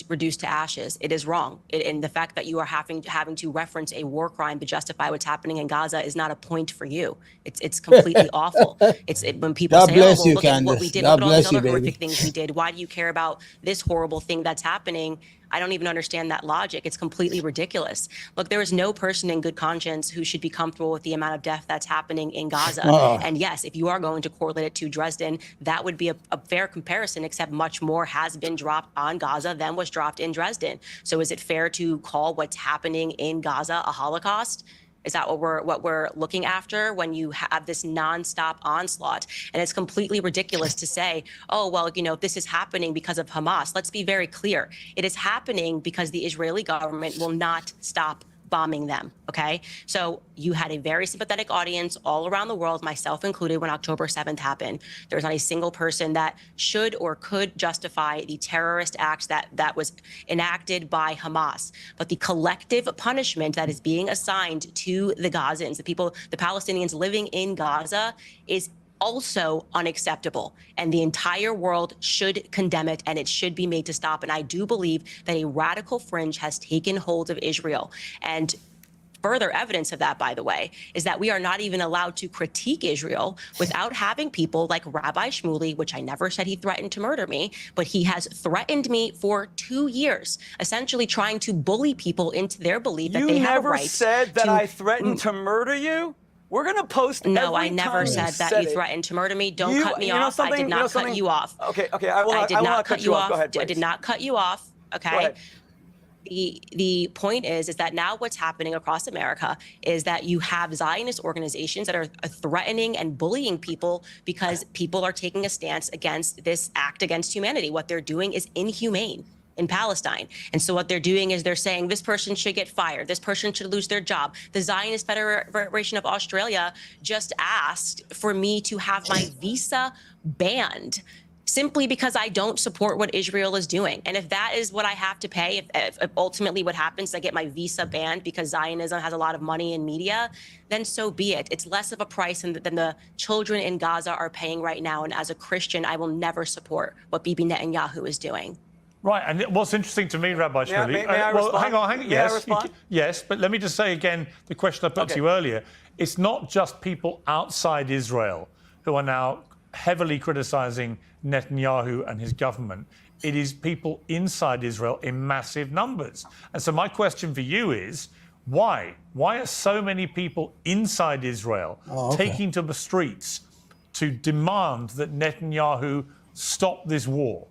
reduced to ashes. It is wrong. And the fact that you are having to reference a war crime to justify what's happening in Gaza is not a point for you. It's completely awful. When people say, "Oh, well, look at what we did, look at all these other horrific things we did. Why do you care about this horrible thing that's happening?" I don't even understand that logic. It's completely ridiculous. Look, there is no person in good conscience who should be comfortable with the amount of death that's happening in Gaza. And yes, if you are going to correlate it to Dresden, that would be a fair comparison, except much more has been dropped on Gaza than was dropped in Dresden. So is it fair to call what's happening in Gaza a Holocaust? Is that what we're looking after when you have this nonstop onslaught? And it's completely ridiculous to say, oh, well, this is happening because of Hamas. Let's be very clear. It is happening because the Israeli government will not stop bombing them, okay? So you had a very sympathetic audience all around the world, myself included, when October 7th happened. There was not a single person that should or could justify the terrorist acts that was enacted by Hamas. But the collective punishment that is being assigned to the Gazans, the Palestinians living in Gaza, is also unacceptable, and the entire world should condemn it, and it should be made to stop. And I do believe that a radical fringe has taken hold of Israel. And further evidence of that, by the way, is that we are not even allowed to critique Israel without having people like Rabbi Shumklt, which I never said he threatened to murder me, but he has threatened me for 2 years, essentially trying to bully people into their belief that they have a right. You never said that I threatened to murder you? We're going to post No, I never said that you threatened to murder me. Don't cut me off. I did not cut you off. Okay, I did not cut you off. Go ahead, please. I did not cut you off, okay? The point is that now what's happening across America is that you have Zionist organizations that are threatening and bullying people because people are taking a stance against this act against humanity. What they're doing is inhumane in Palestine. And so what they're doing is they're saying this person should get fired. This person should lose their job. The Zionist Federation of Australia just asked for me to have my visa banned simply because I don't support what Israel is doing. And if that is what I have to pay, if ultimately what happens, I get my visa banned because Zionism has a lot of money in media, then so be it. It's less of a price than the children in Gaza are paying right now. And as a Christian, I will never support what Bibi Netanyahu is doing. Right, and what's interesting to me, Rabbi Shumklt, may I respond? hang on, yes, yes, but let me just say again the question I put to you earlier. It's not just people outside Israel who are now heavily criticizing Netanyahu and his government. It is people inside Israel in massive numbers. And so my question for you is, why? Why are so many people inside Israel taking to the streets to demand that Netanyahu stop this war?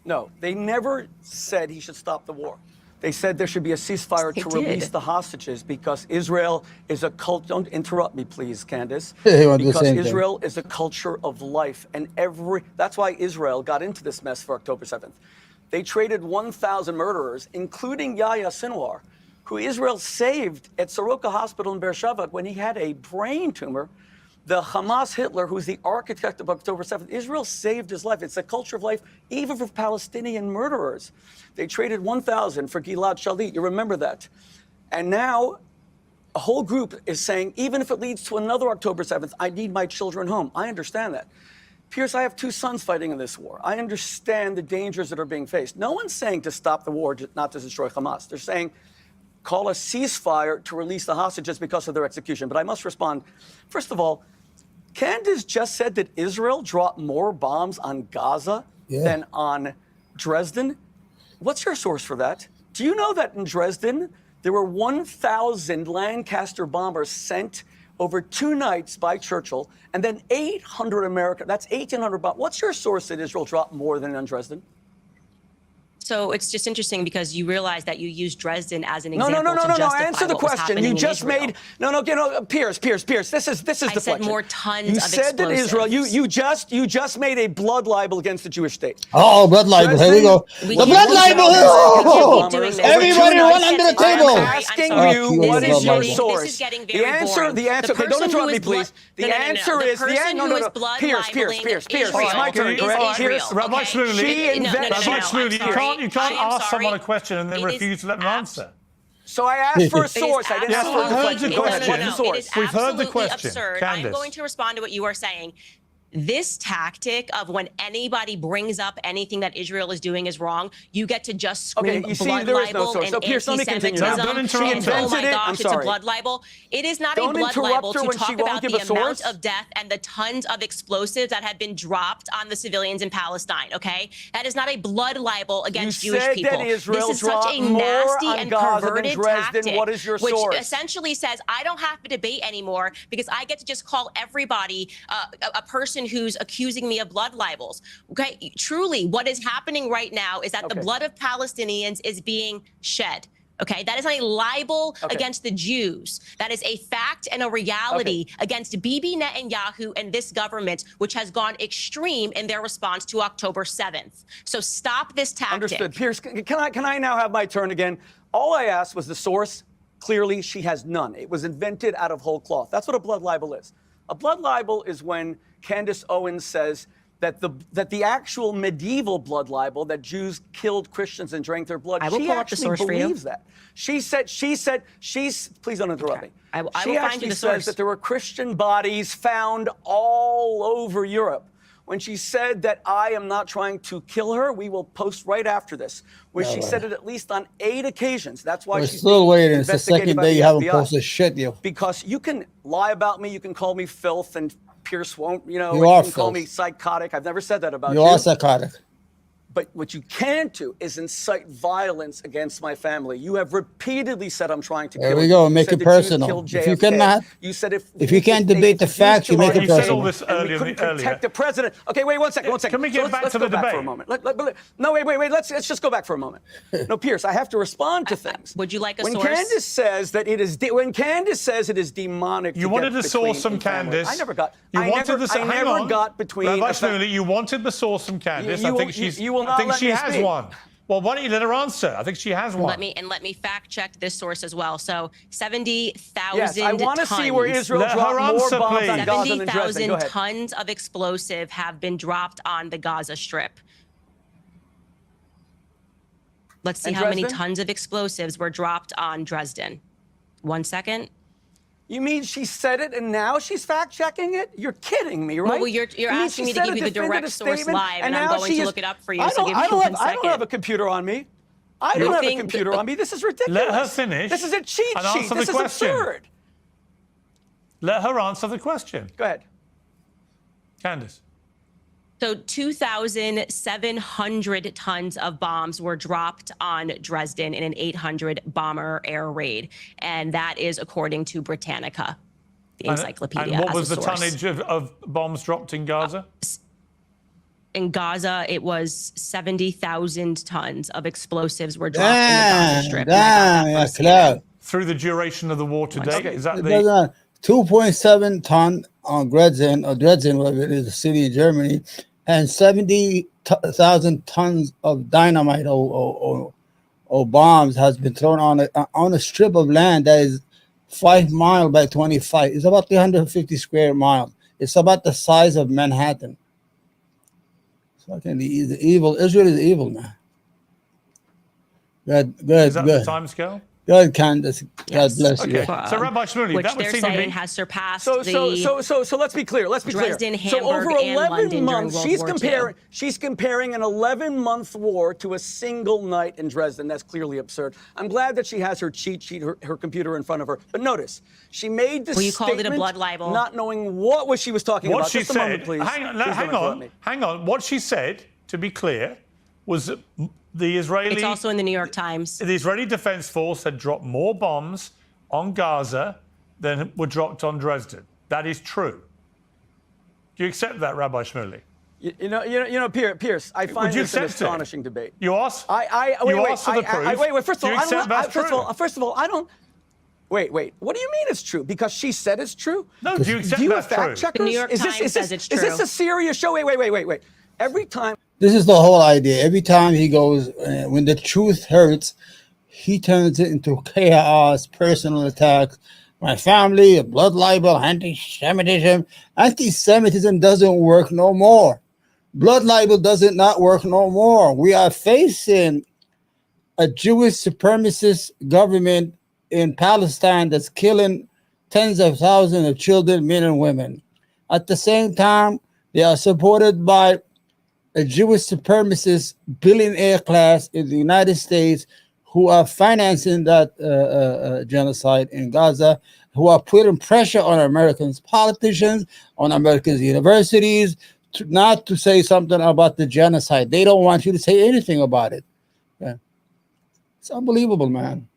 No, they never said he should stop the war. They said there should be a ceasefire to release the hostages because Israel is a cult. Don't interrupt me, please, Candace. Because Israel is a culture of life. And that's why Israel got into this mess for October 7th. They traded 1,000 murderers, including Yahya Sinwar, who Israel saved at Soroka Hospital in Beersheba when he had a brain tumor. The Hamas Hitler, who's the architect of October 7th, Israel saved his life. It's a culture of life, even for Palestinian murderers. They traded 1,000 for Gilad Shalit. You remember that. And now a whole group is saying, even if it leads to another October 7th, I need my children home. I understand that. Pierce, I have 2 sons fighting in this war. I understand the dangers that are being faced. No one's saying to stop the war, not to destroy Hamas. They're saying, call a ceasefire to release the hostages because of their execution. But I must respond. First of all, Candace just said that Israel dropped more bombs on Gaza than on Dresden. What's your source for that? Do you know that in Dresden, there were 1,000 Lancaster bombers sent over 2 nights by Churchill, and then 800 American, that's 1,800 bombs. What's your source that Israel dropped more than on Dresden? So it's just interesting because you realize that you used Dresden as an example No. to justify Answer the what was question. happening You just in Israel. made Pierce. This is I deflection. said more tons you of said that Israel. You just made a blood libel against the Jewish state. Oh, blood libel. Here we go. The blood libel. Everybody run under the table. I'm asking you, what is your source? This is getting very boring. The answer. Okay, don't interrupt me, please. The answer is Pierce. It's my turn. Pierce, Rabbi Shumklt, you can't ask someone a question and then refuse to let them answer. So I asked for a source. I didn't ask for a question. Go ahead. What's the source? We've heard the question. Absurd. Candace. I'm going to respond to what you are saying. this tactic of when anybody brings up anything that Israel is doing is wrong, you get to just scream blood libel and anti-Semitism. Don't interrupt her. Oh my gosh, it's a blood libel. It is not a blood libel to talk about the amount of death and the tons of explosives that have been dropped on the civilians in Palestine, okay? That is not a blood libel against Jewish people. This is such a nasty and perverted tactic, what is your which source? essentially says, I don't have to debate anymore because I get to just call everybody a person who's accusing me of blood libels. Okay, truly, what is happening right now is that the blood of Palestinians is being shed. Okay, that is not a libel against the Jews. That is a fact and a reality against Bibi Netanyahu and this government, which has gone extreme in their response to October 7th. So stop this tactic. Understood. Pierce, can I now have my turn again? All I asked was the source. Clearly, she has none. It was invented out of whole cloth. That's what a blood libel is. A blood libel is when Candace Owen says that the actual medieval blood libel, that Jews killed Christians and drank their blood, she actually believes that. She said, please don't interrupt me. She actually says that there were Christian bodies found all over Europe. When she said that I am not trying to kill her, we will post right after this, where she said it at least on 8 occasions. That's why she's still waiting. It's the second day you haven't posted shit, you. Because you can lie about me, you can call me filth, and Pierce won't, you are can call me psychotic. I've never said that about you. You are psychotic. But what you can't do is incite violence against my family. You have repeatedly said I'm trying to kill you. There we go. Make it personal. If you cannot, you said if you can't debate the facts, you make it personal. You said all this earlier. Protect the president. Okay, wait one second. Can we get back to the debate for a moment? No, wait. Let's just go back for a moment. No, Pierce, I have to respond to things. Would you like a source? When Candace says it is demonic. You wanted the source from Candace. I never got. I never got between. Rabbi Shumklt, you wanted the source from Candace. I think she has one. Well, why don't you let her answer? I think she has one. Let me fact check this source as well. So 70,000 Yes, I want to see where Israel Let dropped her more answer, bombs please. on Gaza than Dresden. 70,000 tons of explosive have been dropped on the Gaza Strip. Let's see how many tons of explosives were dropped on Dresden. 1 second. You mean she said it and now she's fact-checking it? You're kidding me, right? Well, you're asking me to give you the direct source live, and I'm going to look it up for you. I don't have a computer on me. I don't have a computer on me. This is ridiculous. Let her finish. This is a cheat sheet. This is absurd. Let her answer the question. Go ahead. Candace. So 2,700 tons of bombs were dropped on Dresden in an 800 bomber air raid. And that is according to Britannica, the encyclopedia. And what was the tonnage of bombs dropped in Gaza? In Gaza, it was 70,000 tons of explosives were dropped in the Gaza Strip. Through the duration of the war to date? Is that 2.7 ton on Dresden, whatever it is, a city in Germany, and 70,000 tons of dynamite or bombs has been thrown on a strip of land that is 5 miles by 25. It's about 350 square miles. It's about the size of Manhattan. So the evil. Israel is evil now. Good. Is that the time scale? Good, Candace. Yes. God bless you. Okay. So Rabbi Shumklt, which that would they're seem saying to be has surpassed So let's be clear. Dresden, so over Hamburg, and 11 London months, during World War II. she's comparing an 11-month war to a single night in Dresden. That's clearly absurd. I'm glad that she has her cheat sheet, her computer in front of her. But notice, she made this you called it a statement blood libel. not knowing what she was talking about. She Just said, a moment, please. Hang on. What she said, to be clear, was that the Israeli... It's also in the New York Times. The Israeli Defense Force had dropped more bombs on Gaza than were dropped on Dresden. That is true. Do you accept that, Rabbi Shumklt? You know, Pierce, I find this an astonishing debate. You ask? Wait, for the proof. Wait, first of all, first of all, I don't... Wait. What do you mean it's true? Because she said it's true? No, do you accept that's true? Fact checkers? The New York Times says it's true. Is this a serious show? Wait. Every time... This is the whole idea. Every time he goes, when the truth hurts, he turns it into chaos, personal attacks. My family, a blood libel, anti-Semitism. Anti-Semitism doesn't work no more. Blood libel doesn't not work no more. We are facing a Jewish supremacist government in Palestine that's killing tens of thousands of children, men and women. At the same time, They are supported by a Jewish supremacist billionaire class in the United States who are financing that genocide in Gaza, who are putting pressure on American politicians, on American universities, not to say something about the genocide. They don't want you to say anything about it. Yeah. It's unbelievable, man.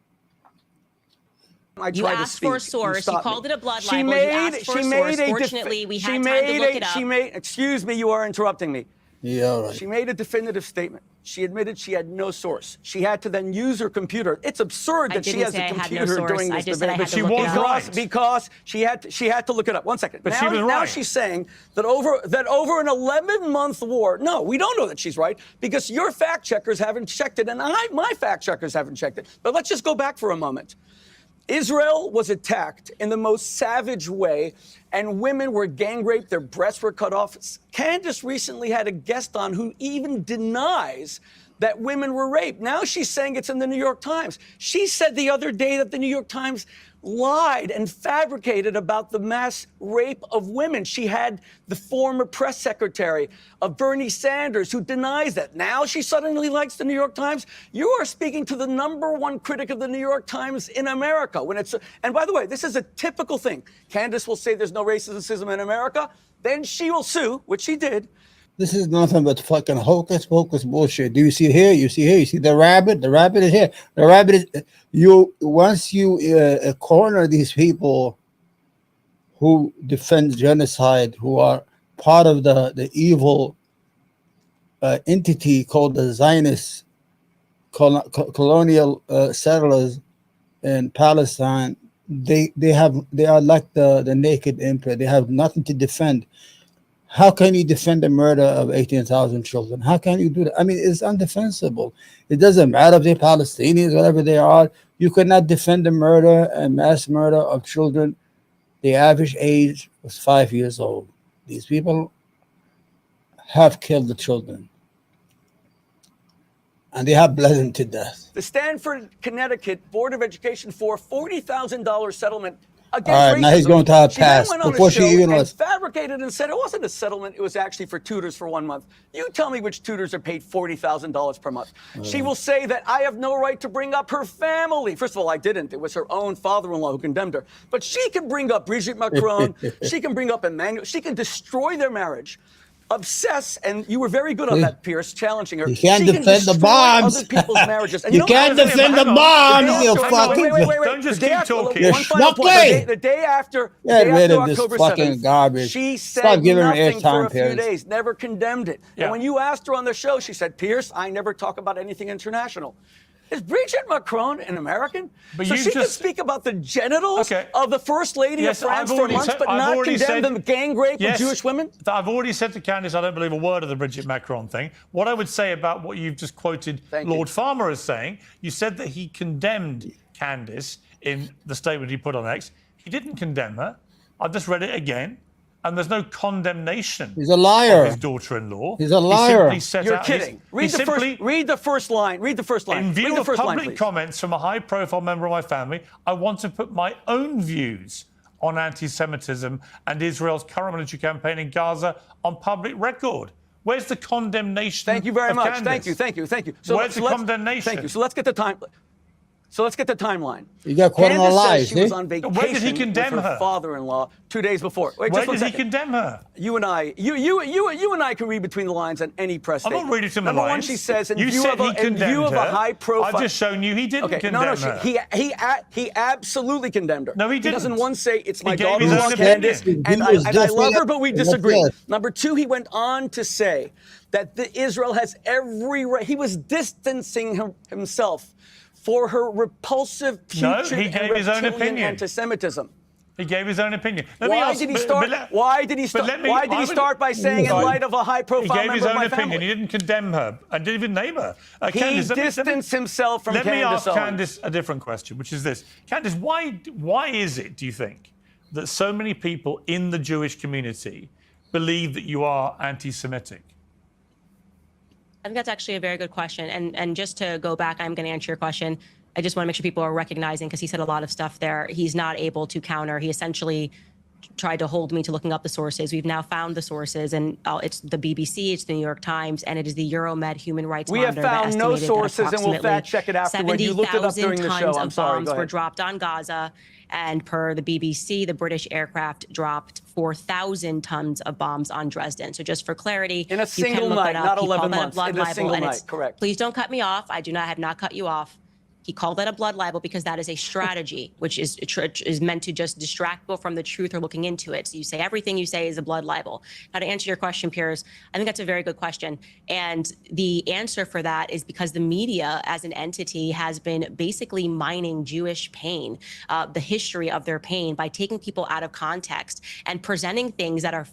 You asked for a source. You called it a blood libel. You asked for a source. Fortunately, we had time to look it up. Excuse me, you are interrupting me. Yeah, right. She made a definitive statement. She admitted she had no source. She had to then use her computer. It's absurd that she has a computer during this debate. But she was right because she had to look it up. 1 second. But she was right. Now she's saying that over an 11-month war. No, we don't know that she's right because your fact checkers haven't checked it, and my fact checkers haven't checked it. But let's just go back for a moment. Israel was attacked in the most savage way, and women were gang raped, their breasts were cut off. Candace recently had a guest on who even denies that women were raped. Now she's saying it's in the New York Times. She said the other day that the New York Times lied and fabricated about the mass rape of women. She had the former press secretary of Bernie Sanders who denies that. Now she suddenly likes the New York Times. You are speaking to the #1 critic of the New York Times in America. And by the way, this is a typical thing. Candace will say there's no racism in America. Then she will sue, which she did. This is nothing but fucking hocus pocus bullshit. Do you see here? You see here? You see the rabbit? The rabbit is here. The rabbit is once you corner these people who defend genocide, who are part of the evil entity called the Zionist colonial settlers in Palestine, they are like the naked emperor. They have nothing to defend. How can you defend the murder of 18,000 children? How can you do that? I mean, it's undefensible. It doesn't matter if they're Palestinians, whatever they are. You cannot defend the murder and mass murder of children. The average age was 5 years old. These people have killed the children. And they have bled them to death. The Stanford, Connecticut Board of Education for a $40,000 settlement against all right, racism. now he's going to have passed before she even was fabricated and said it wasn't a settlement. It was actually for tutors for 1 month. You tell me which tutors are paid $40,000 per month. She will say that I have no right to bring up her family. First of all, I didn't. It was her own father-in-law who condemned her. But she can bring up Brigitte Macron. She can bring up Emmanuel. She can destroy their marriage. Obsess, and you were very good on that, Pierce, challenging her. You can't defend the bombs. Other people's marriages. And you can't defend the bombs. You fucking. Wait. Don't just keep talking. You're schmuckly. The day after this October fucking 7th, garbage. she said Stop giving her nothing for a airtime, few days, never condemned it. Yeah. And when you asked her on the show, she said, Pierce, I never talk about anything international. Is Brigitte Macron an American? But so you she can speak about the genitals of the First Lady of France for months, but not condemn the gang rape of Jewish women? I've already said to Candace, I don't believe a word of the Brigitte Macron thing. What I would say about what you've just quoted Lord Farmer as saying, you said that he condemned Candace in the statement he put on X. He didn't condemn her. I've just read it again. And there's no condemnation. He's a liar. Of his daughter-in-law. He's a liar. You're kidding. Read the first line. Read the first line. In view of public comments from a high-profile member of my family, I want to put my own views on anti-Semitism and Israel's current military campaign in Gaza on public record. Where's the condemnation? Thank you very much. Candace? Thank you. Where's the condemnation? Thank you. So let's get the time. So let's get the timeline. You got caught on a lie. She was on vacation Where did he condemn with her her? father-in-law 2 days before. Wait, Where did he condemn her? You and I can read between the lines on any press statement. I'm not reading between the lines. Number one, she says, in you view said of he condemned her. A high profile. I've just shown you he didn't condemn her. He absolutely condemned her. No, he didn't. He doesn't once say it's my gave daughter's his own Candace, opinion. and I love her, but we disagree. Number two, he went on to say that Israel has every right. He was distancing himself for her repulsive, putrid, and reptilian anti-Semitism. He gave his own opinion. Why did he start by saying, in light of a high-profile member of my family? He gave his own opinion. He didn't condemn her and didn't even name her. He distanced himself from Candace Owen. Let me ask Candace a different question, which is this. Candace, why is it, do you think, that so many people in the Jewish community believe that you are anti-Semitic? I think that's actually a very good question. And just to go back, I'm going to answer your question. I just want to make sure people are recognizing, because he said a lot of stuff there, he's not able to counter. He essentially tried to hold me to looking up the sources. We've now found the sources, and it's the BBC, it's the New York Times, and it is the Euromed Human Rights Monitor. We have found no sources, and we'll fact check it afterward. You looked it up during the show. I'm sorry. Bombs were dropped on Gaza, and per the BBC, the British aircraft dropped 4,000 tons of bombs on Dresden. So just for clarity, in a single night, not 11 months. In a single night, correct. Please don't cut me off. I have not cut you off. He called that a blood libel because that is a strategy, which is meant to just distract people from the truth or looking into it. So you say everything you say is a blood libel. Now, to answer your question, Piers, I think that's a very good question. And the answer for that is because the media as an entity has been basically mining Jewish pain, the history of their pain, by taking people out of context and presenting things that are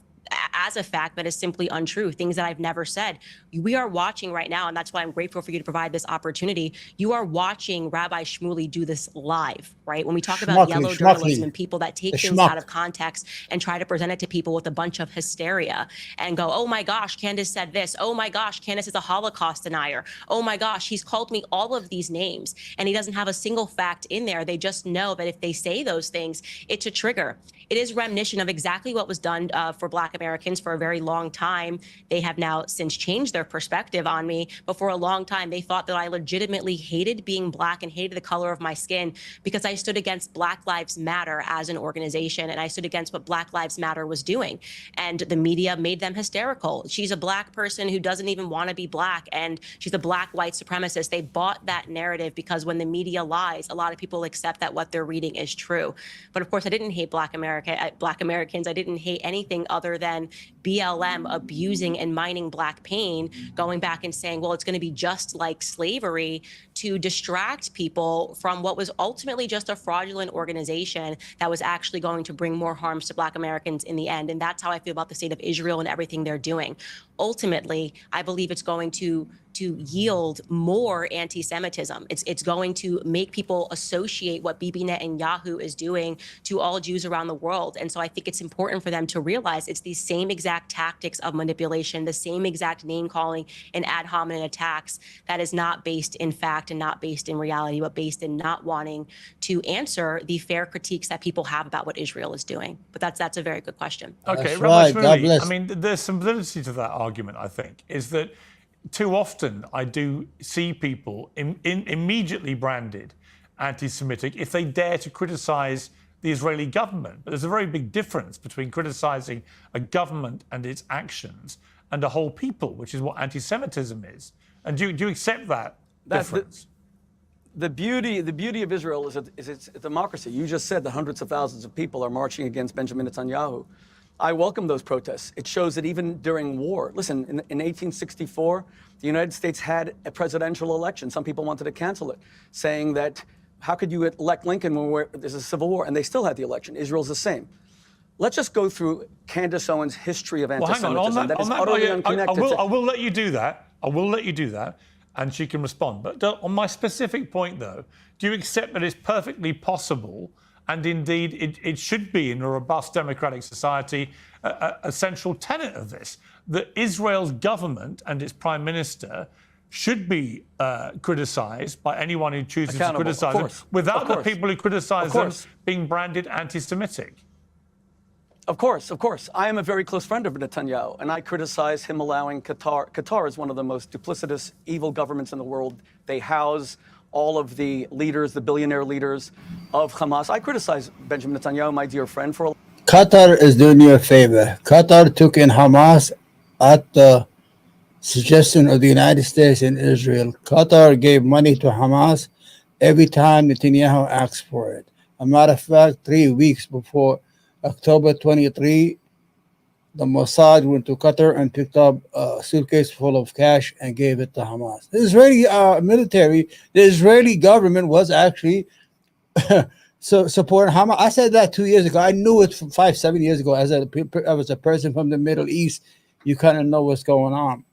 as a fact that is simply untrue, things that I've never said. We are watching right now, and that's why I'm grateful for you to provide this opportunity. You are watching Rabbi Shumklt do this live, right? When we talk about yellow journalism and people that take things out of context and try to present it to people with a bunch of hysteria and go, oh my gosh, Candace said this. Oh my gosh, Candace is a Holocaust denier. Oh my gosh, he's called me all of these names, and he doesn't have a single fact in there. They just know that if they say those things, it's a trigger. It is reminiscent of exactly what was done for Black Americans for a very long time. They have now since changed their perspective on me, but for a long time, they thought that I legitimately hated being Black and hated the color of my skin because I stood against Black Lives Matter as an organization, and I stood against what Black Lives Matter was doing. And the media made them hysterical. She's a Black person who doesn't even want to be Black, and she's a Black white supremacist. They bought that narrative because when the media lies, a lot of people accept that what they're reading is true. But of course, I didn't hate Black Americans. I didn't hate anything other than BLM abusing and mining Black pain, going back and saying, well, it's going to be just like slavery, to distract people from what was ultimately just a fraudulent organization that was actually going to bring more harms to Black Americans in the end. And that's how I feel about the state of Israel and everything they're doing. Ultimately, I believe it's going to yield more anti-Semitism. It's going to make people associate what Bibi Netanyahu is doing to all Jews around the world. And so I think it's important for them to realize it's these same exact tactics of manipulation, the same exact name calling and ad hominem attacks that is not based in fact and not based in reality, but based in not wanting to answer the fair critiques that people have about what Israel is doing. But that's a very good question. Okay, Rabbi Shumklt, I mean, there's some validity to that argument, I think, is that too often I do see people immediately branded anti-Semitic if they dare to criticize the Israeli government. But there's a very big difference between criticizing a government and its actions and a whole people, which is what anti-Semitism is. And do you accept that difference? The beauty of Israel is it's a democracy. You just said that hundreds of thousands of people are marching against Benjamin Netanyahu. I welcome those protests. It shows that even during war, listen, in 1864, the United States had a presidential election. Some people wanted to cancel it, saying that how could you elect Lincoln when there's a civil war? And they still had the election. Israel's the same. Let's just go through Candace Owen's history of anti-Semitism. Well, hang on. That is utterly unconnected. I will let you do that. I will let you do that, and she can respond. But on my specific point, though, do you accept that it's perfectly possible, and indeed it should be in a robust democratic society, a central tenet of this, that Israel's government and its prime minister should be criticised by anyone who chooses to criticise them, without the people who criticise them being branded anti-Semitic? Of course. I am a very close friend of Netanyahu, and I criticize him allowing Qatar. Qatar is one of the most duplicitous, evil governments in the world. They house all of the leaders, the billionaire leaders of Hamas. I criticize Benjamin Netanyahu, my dear friend, for... Qatar is doing you a favor. Qatar took in Hamas at the suggestion of the United States and Israel. Qatar gave money to Hamas every time Netanyahu asked for it. A matter of fact, 3 weeks before October 23, the Mossad went to Qatar and picked up a suitcase full of cash and gave it to Hamas. The Israeli military, the Israeli government was actually supporting Hamas. I said that 2 years ago. I knew it from 5-7 years ago. As I was a person from the Middle East, you kind of know what's going on.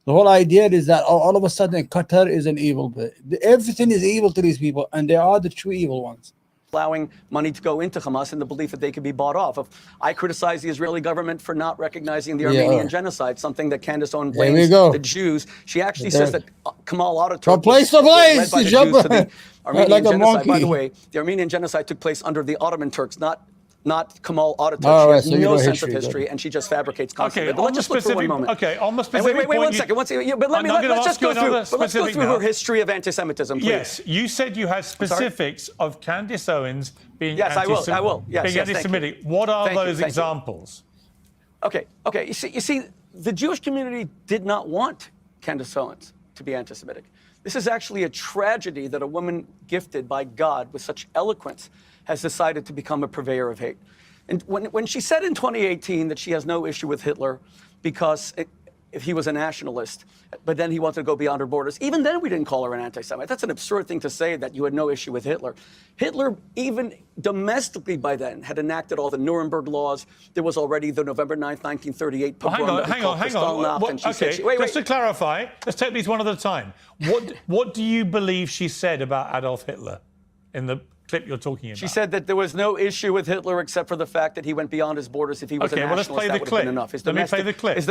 The whole idea is that all of a sudden Qatar is an evil. Everything is evil to these people, and they are the true evil ones. Allowing money to go into Hamas in the belief that they could be bought off. I criticize the Israeli government for not recognizing the Armenian genocide, something that Candace Owen blames the Jews. She actually says that Kemal Ataturk from place to place, led by the Jews to the Armenian genocide. By the way, the Armenian genocide took place under the Ottoman Turks, not not Kamal Atatürk. All right, she so has you no know sense of history, history, and she just fabricates constantly. Okay, But let's just look for one moment. Okay, on the specific wait, point. one second. Let's just go through her history of anti-Semitism, please. Yes, you said you had specifics of Candace Owens being Yes, I will. Yes, being anti-Semitic. What are those examples? Okay. You see, the Jewish community did not want Candace Owens to be anti-Semitic. This is actually a tragedy that a woman gifted by God with such eloquence has decided to become a purveyor of hate. And when she said in 2018 that she has no issue with Hitler because if he was a nationalist, but then he wanted to go beyond her borders, even then we didn't call her an anti-Semite. That's an absurd thing to say, that you had no issue with Hitler. Hitler, even domestically by then, had enacted all the Nuremberg laws. There was already the November 9th, 1938 pogrom. Hang on. Just to clarify, let's take these one at a time. What do you believe she said about Adolf Hitler in the clip you're talking about? She said that there was no issue with Hitler except for the fact that he went beyond his borders. If he was a nationalist, well, let's play the clip. Enough. Let me play the clip.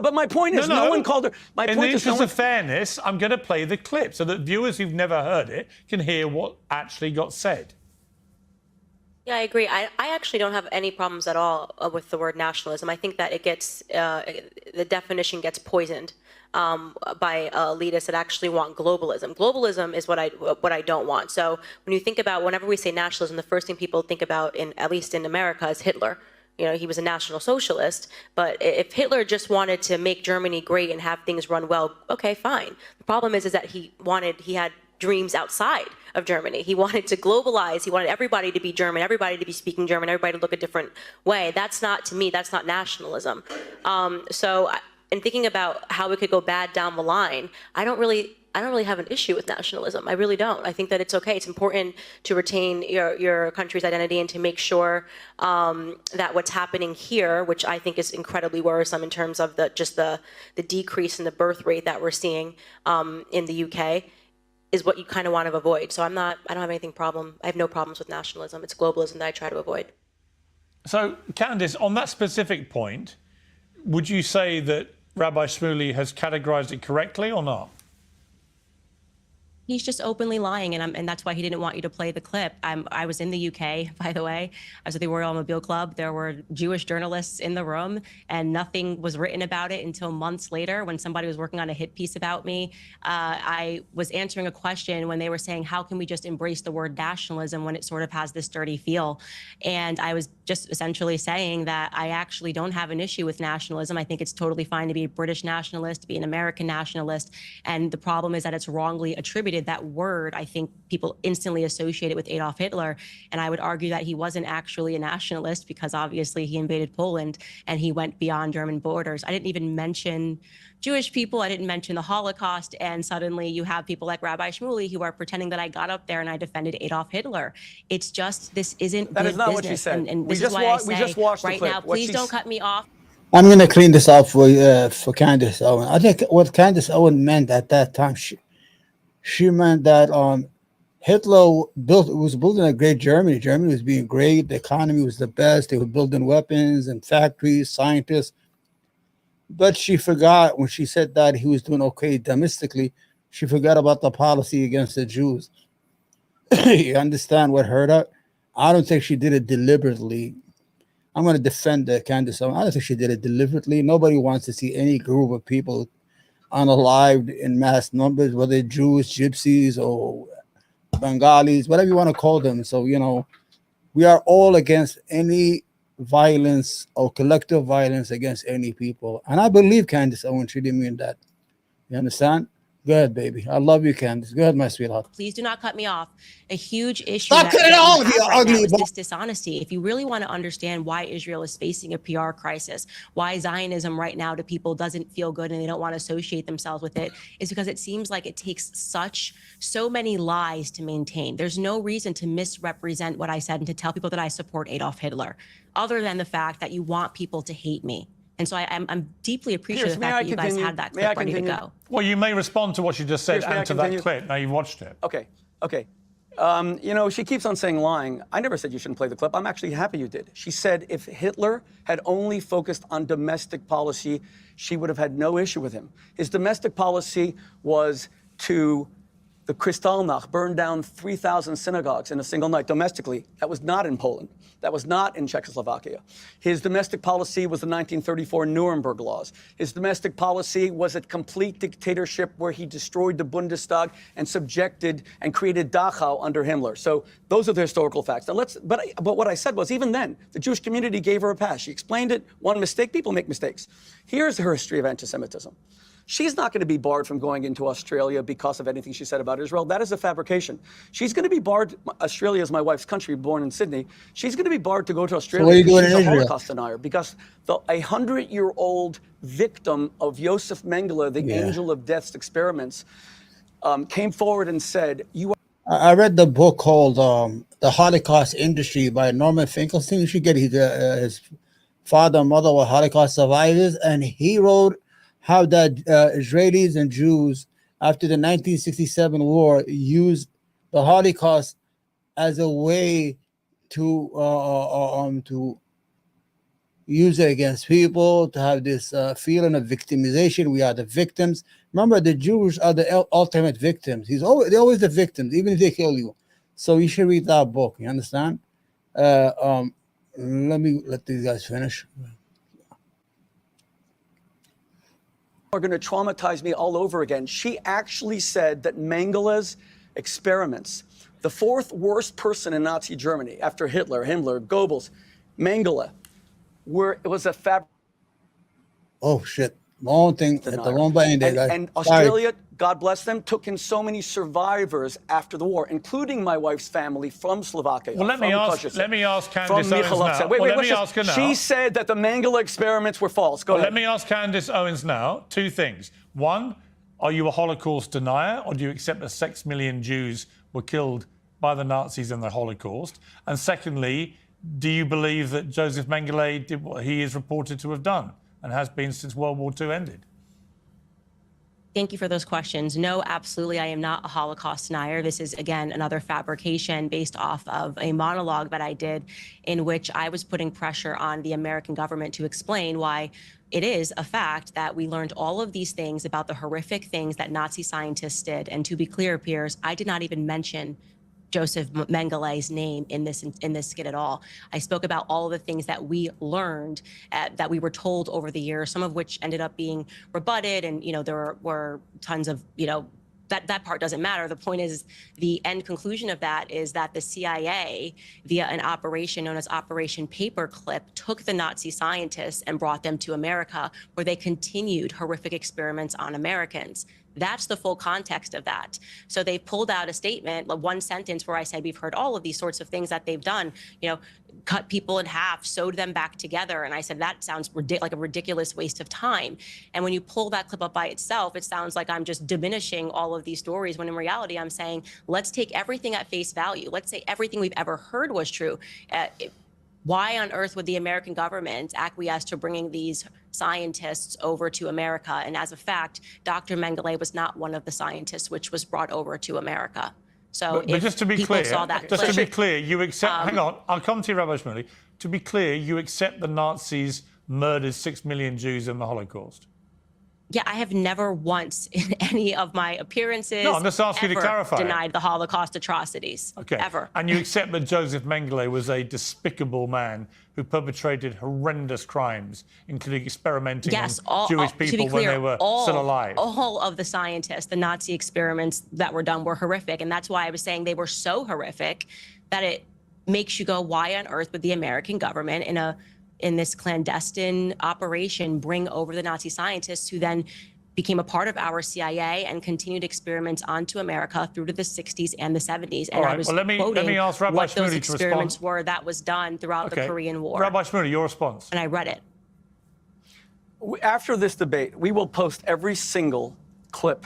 But my point is, no one called her. In the interest of fairness, I'm going to play the clip so that viewers who've never heard it can hear what actually got said. Yeah, I agree. I actually don't have any problems at all with the word nationalism. I think that it gets the definition gets poisoned by elitists that actually want globalism. Globalism is what I don't want. So when you think about, whenever we say nationalism, the first thing people think about, at least in America, is Hitler. You know, he was a National Socialist, but if Hitler just wanted to make Germany great and have things run well, okay, fine. The problem is that he had dreams outside of Germany. He wanted to globalize. He wanted everybody to be German, everybody to be speaking German, everybody to look a different way. That's not, to me, that's not nationalism. In thinking about how it could go bad down the line, I don't really have an issue with nationalism. I really don't. I think that it's okay. It's important to retain your country's identity and to make sure that what's happening here, which I think is incredibly worrisome in terms of the decrease in the birth rate that we're seeing in the UK, is what you kind of want to avoid. So I don't have anything I have no problems with nationalism. It's globalism that I try to avoid. So, Candace, on that specific point, would you say that Rabbi Shumklt has categorized it correctly or not? He's just openly lying, and that's why he didn't want you to play the clip. I was in the UK, by the way. I was at the Royal Automobile Club. There were Jewish journalists in the room, and nothing was written about it until months later when somebody was working on a hit piece about me. I was answering a question when they were saying, how can we just embrace the word nationalism when it sort of has this dirty feel? And I was just essentially saying that I actually don't have an issue with nationalism. I think it's totally fine to be a British nationalist, to be an American nationalist. And the problem is that it's wrongly attributed. That word, I think people instantly associate it with Adolf Hitler. And I would argue that he wasn't actually a nationalist because obviously he invaded Poland and he went beyond German borders. I didn't even mention Jewish people. I didn't mention the Holocaust. And suddenly you have people like Rabbi Shumklt who are pretending that I got up there and I defended Adolf Hitler. It's just, this isn't that good is not business. What she said. And this is why I say right now, please don't cut me off. I'm going to clean this up for Candace Owen. I think what Candace Owen meant at that time, she meant that Hitler was building a great Germany. Germany was being great. The economy was the best. They were building weapons and factories, scientists. But she forgot when she said that he was doing okay domestically, she forgot about the policy against the Jews. You understand what hurt her? I don't think she did it deliberately. I'm going to defend Candace Owen. I don't think she did it deliberately. Nobody wants to see any group of people unalived in mass numbers, whether Jews, Gypsies, or Bengalis, whatever you want to call them. So, we are all against any violence or collective violence against any people. And I believe Candace Owen, she didn't mean that. You understand? Go ahead, baby. I love you, Candace. Go ahead, my sweetheart. Please do not cut me off. A huge issue Stop cutting off, you ugly is this dishonesty. If you really want to understand why Israel is facing a PR crisis, why Zionism right now to people doesn't feel good and they don't want to associate themselves with it, is because it seems like it takes so many lies to maintain. There's no reason to misrepresent what I said and to tell people that I support Adolf Hitler, other than the fact that you want people to hate me. And so I'm deeply appreciative of the fact that you guys had that clip ready to go. Well, you may respond to what she just said and to that clip. Now you've watched it. Okay. She keeps on saying lying. I never said you shouldn't play the clip. I'm actually happy you did. She said if Hitler had only focused on domestic policy, she would have had no issue with him. His domestic policy was to the Kristallnacht burned down 3,000 synagogues in a single night domestically. That was not in Poland. That was not in Czechoslovakia. His domestic policy was the 1934 Nuremberg laws. His domestic policy was a complete dictatorship where he destroyed the Bundestag and subjected and created Dachau under Himmler. So those are the historical facts. Now but what I said was, even then, the Jewish community gave her a pass. She explained it. One mistake, people make mistakes. Here's her history of anti-Semitism. She's not going to be barred from going into Australia because of anything she said about Israel. That is a fabrication. She's going to be barred. Australia is my wife's country, born in Sydney. She's going to be barred to go to Australia. So what are you doing she's in a Israel? Holocaust denier because a 100-year-old victim of Yosef Mengele, the angel of death's experiments, came forward and said, "You." I read the book called "The Holocaust Industry" by Norman Finkelstein. You should get his father and mother were Holocaust survivors, and he wrote how that Israelis and Jews after the 1967 war used the Holocaust as a way to use it against people, to have this feeling of victimization. We are the victims. Remember, the Jews are the ultimate victims. They're always the victims, even if they kill you. So you should read that book. You understand? Let me let these guys finish. Are going to traumatize me all over again. She actually said that Mengele's experiments, the fourth worst person in Nazi Germany after Hitler, Himmler, Goebbels, Mengele, it was a Oh shit! Wrong thing. At the wrong button there, guys. And Australia, God bless them, took in so many survivors after the war, including my wife's family from Slovakia. Well, let me ask Candace Owens now. Wait, she said that the Mengele experiments were false. Go ahead. Let me ask Candace Owens now two things. One, are you a Holocaust denier, or do you accept that 6 million Jews were killed by the Nazis in the Holocaust? And secondly, do you believe that Joseph Mengele did what he is reported to have done and has been since World War II ended? Thank you for those questions. No, absolutely, I am not a Holocaust denier. This is, again, another fabrication based off of a monologue that I did in which I was putting pressure on the American government to explain why it is a fact that we learned all of these things about the horrific things that Nazi scientists did. And to be clear, Piers, I did not even mention Joseph Mengele's name in this skit at all. I spoke about all of the things that we learned, that we were told over the years, some of which ended up being rebutted, and there were tons of that part doesn't matter. The point is, the end conclusion of that is that the CIA, via an operation known as Operation Paperclip, took the Nazi scientists and brought them to America, where they continued horrific experiments on Americans. That's the full context of that. So they pulled out a statement, one sentence where I said, we've heard all of these sorts of things that they've done, cut people in half, sewed them back together. And I said, that sounds like a ridiculous waste of time. And when you pull that clip up by itself, it sounds like I'm just diminishing all of these stories, when in reality, I'm saying, let's take everything at face value. Let's say everything we've ever heard was true. Why on earth would the American government acquiesce to bringing these scientists over to America? And as a fact, Dr. Mengele was not one of the scientists which was brought over to America. So but just to be clear, you accept, hang on, I'll come to you, Rabbi Shumklt. To be clear, you accept the Nazis murdered 6 million Jews in the Holocaust? Yeah, I have never once in any of my appearances I'm just asking you to clarify denied the Holocaust atrocities. Okay. Ever. And you accept that Joseph Mengele was a despicable man who perpetrated horrendous crimes, including experimenting on Jewish people when they were still alive? All of the scientists, the Nazi experiments that were done were horrific. And that's why I was saying they were so horrific that it makes you go, why on earth would the American government in this clandestine operation bring over the Nazi scientists who then became a part of our CIA and continued experiments onto America through to the 60s and the 70s. And I was quoting what those experiments were that was done throughout the Korean War. Rabbi Shumklt, your response. And I read it. After this debate, we will post every single clip.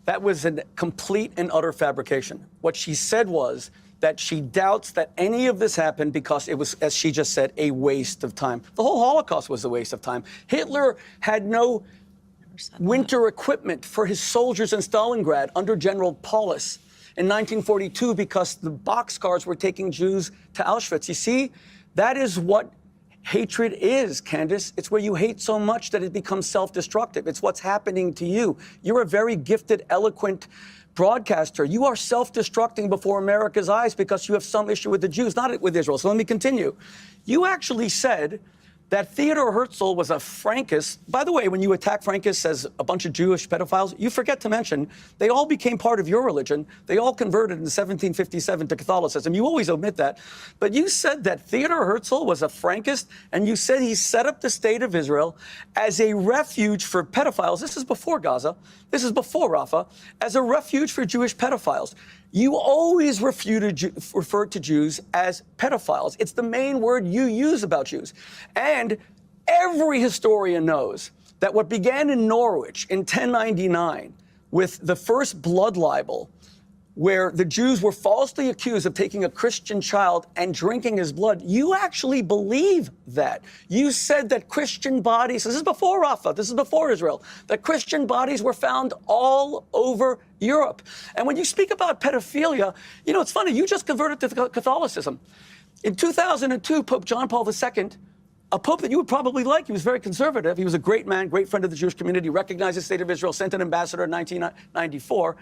That was a complete and utter fabrication. What she said was that she doubts that any of this happened because it was, as she just said, a waste of time. The whole Holocaust was a waste of time. Hitler had no winter equipment for his soldiers in Stalingrad under General Paulus in 1942 because the boxcars were taking Jews to Auschwitz. You see, that is what hatred is, Candace. It's where you hate so much that it becomes self-destructive. It's what's happening to you. You're a very gifted, eloquent broadcaster. You are self-destructing before America's eyes because you have some issue with the Jews, not with Israel. So let me continue. You actually said that Theodore Herzl was a Frankist. By the way, when you attack Frankists as a bunch of Jewish pedophiles, you forget to mention they all became part of your religion. They all converted in 1757 to Catholicism. You always omit that. But you said that Theodore Herzl was a Frankist, and you said he set up the state of Israel as a refuge for pedophiles. This is before Gaza. This is before Rafah, as a refuge for Jewish pedophiles. You always refer to Jews as pedophiles. It's the main word you use about Jews. And every historian knows that what began in Norwich in 1099 with the first blood libel, where the Jews were falsely accused of taking a Christian child and drinking his blood, you actually believe that. You said that Christian bodies, this is before Rafah, this is before Israel, that Christian bodies were found all over Europe. And when you speak about pedophilia, you know, it's funny, you just converted to Catholicism. In 2002, Pope John Paul II, a pope that you would probably like, he was very conservative. He was a great man, great friend of the Jewish community, recognized the state of Israel, sent an ambassador in 1994.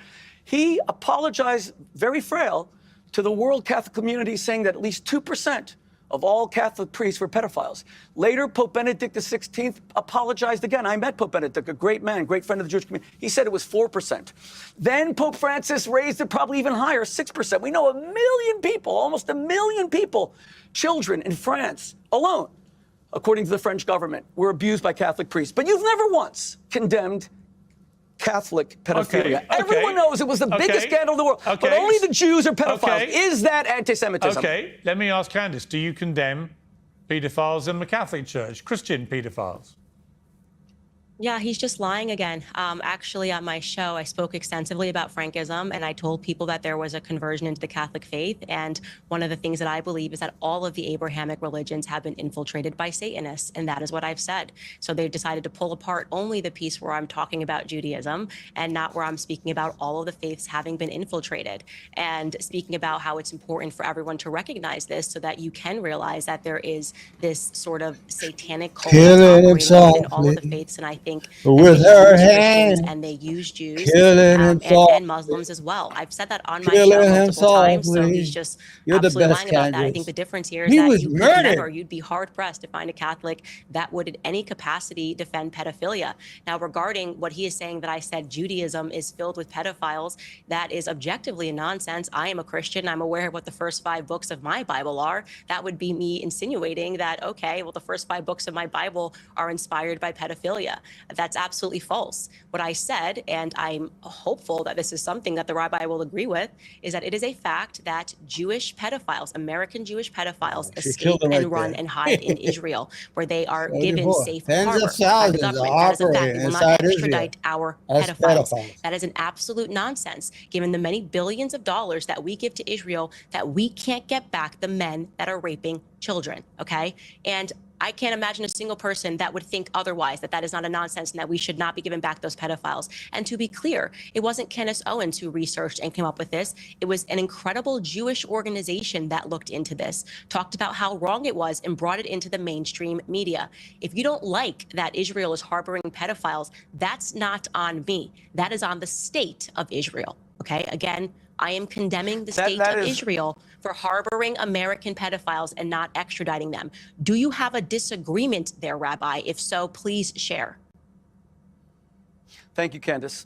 He apologized, very frail, to the world Catholic community, saying that at least 2% of all Catholic priests were pedophiles. Later, Pope Benedict XVI apologized again. I met Pope Benedict, a great man, great friend of the Jewish community. He said it was 4%. Then Pope Francis raised it probably even higher, 6%. We know 1 million people, almost 1 million people, children in France alone, according to the French government, were abused by Catholic priests. But you've never once condemned Catholic pedophilia. Okay. Everyone knows it was the biggest scandal in the world, but only the Jews are pedophiles. Is that anti-Semitism? Okay, let me ask Candace, do you condemn pedophiles in the Catholic Church, Christian pedophiles? Yeah, he's just lying again. Actually, on my show, I spoke extensively about Frankism, and I told people that there was a conversion into the Catholic faith. And one of the things that I believe is that all of the Abrahamic religions have been infiltrated by Satanists, and that is what I've said. So they've decided to pull apart only the piece where I'm talking about Judaism and not where I'm speaking about all of the faiths having been infiltrated, and speaking about how it's important for everyone to recognize this so that you can realize that there is this sort of satanic cult that's operating within all of the faiths. And I think with her hands, and they use Jews and Muslims as well. I've said that on my show multiple times, so he's just absolutely lying about that. I think the difference here is that you could never, you'd be hard pressed to find a Catholic that would in any capacity defend pedophilia. Now, regarding what he is saying that I said Judaism is filled with pedophiles, that is objectively a nonsense. I am a Christian. I'm aware of what the first 5 books of my Bible are. That would be me insinuating that, okay, well, the first 5 books of my Bible are inspired by pedophilia. That's absolutely false. What I said, and I'm hopeful that this is something that the rabbi will agree with, is that it is a fact that Jewish pedophiles, American Jewish pedophiles, escape and run and hide in Israel, where they are given safe harbor by the government. That is a fact. They will not extradite our pedophiles. That is an absolute nonsense, given the many billions of dollars that we give to Israel, that we can't get back the men that are raping children, okay? And I can't imagine a single person that would think otherwise, that that is not a nonsense and that we should not be giving back those pedophiles. And to be clear, it wasn't Candace Owen who researched and came up with this. It was an incredible Jewish organization that looked into this, talked about how wrong it was, and brought it into the mainstream media. If you don't like that Israel is harboring pedophiles, that's not on me. That is on the state of Israel, okay? Again, I am condemning the state of Israel for harboring American pedophiles and not extraditing them. Do you have a disagreement there, Rabbi? If so, please share. Thank you, Candace.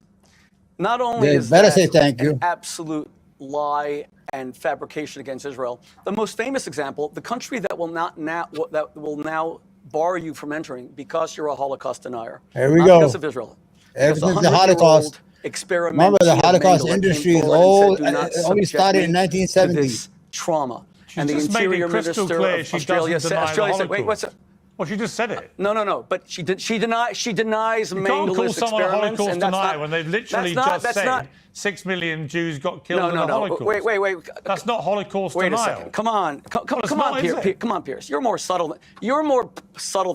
Not only is that an absolute lie and fabrication against Israel, the most famous example, the country that will now bar you from entering because you're a Holocaust denier. Here we not go. Because of Israel. Ever since the Holocaust. Remember, the Holocaust industry is old. It only started in 1970. This trauma. And the Interior Minister of Australia said, wait, what's it? Well, she just said it. No. But she denies Mengel's experiments. You can't call someone a Holocaust denier when they've literally just said 6 million Jews got killed in the Holocaust. Wait. That's not Holocaust denial. Wait a second. Come on, Piers. You're more subtle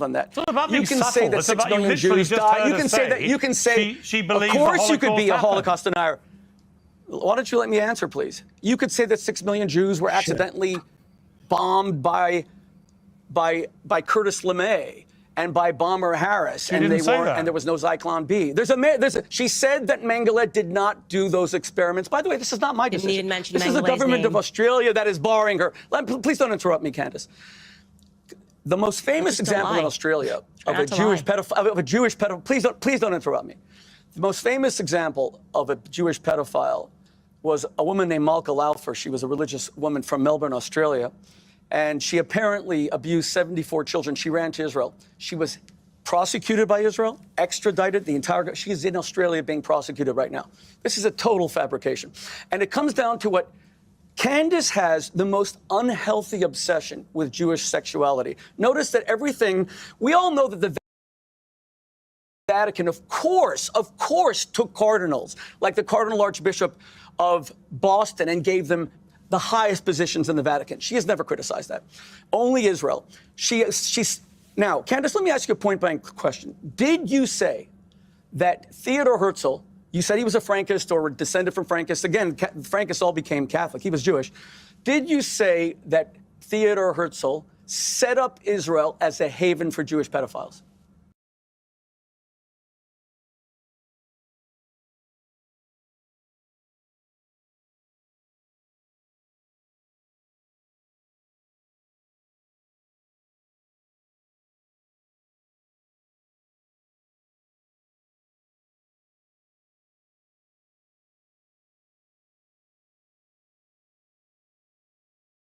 than that. It's not about being you can subtle. say that 6 million Jews died. You can say she believes of course you could be a happened. Holocaust denier. Why don't you let me answer, please? You could say that 6 million Jews were accidentally bombed by by Curtis LeMay and by Bomber Harris, and they weren't, and there was no Zyklon B. She said that Mengele did not do those experiments. By the way, this is not my decision. Didn't even mention this is the government of Australia that is barring her. Please don't interrupt me, Candace. The most famous example in Australia of a Jewish pedophile. Please don't interrupt me. The most famous example of a Jewish pedophile was a woman named Malka Laufer. She was a religious woman from Melbourne, Australia. And she apparently abused 74 children. She ran to Israel. She was prosecuted by Israel, extradited, she is in Australia being prosecuted right now. This is a total fabrication. And it comes down to what Candace has the most unhealthy obsession with Jewish sexuality. Notice that we all know that the Vatican, of course, took cardinals, like the Cardinal Archbishop of Boston, and gave them the highest positions in the Vatican. She has never criticized that. Only Israel. Now, Candace, let me ask you a point-blank question. Did you say that Theodor Herzl, you said he was a Frankist or descended from Frankists. Again, Frankists all became Catholic. He was Jewish. Did you say that Theodor Herzl set up Israel as a haven for Jewish pedophiles?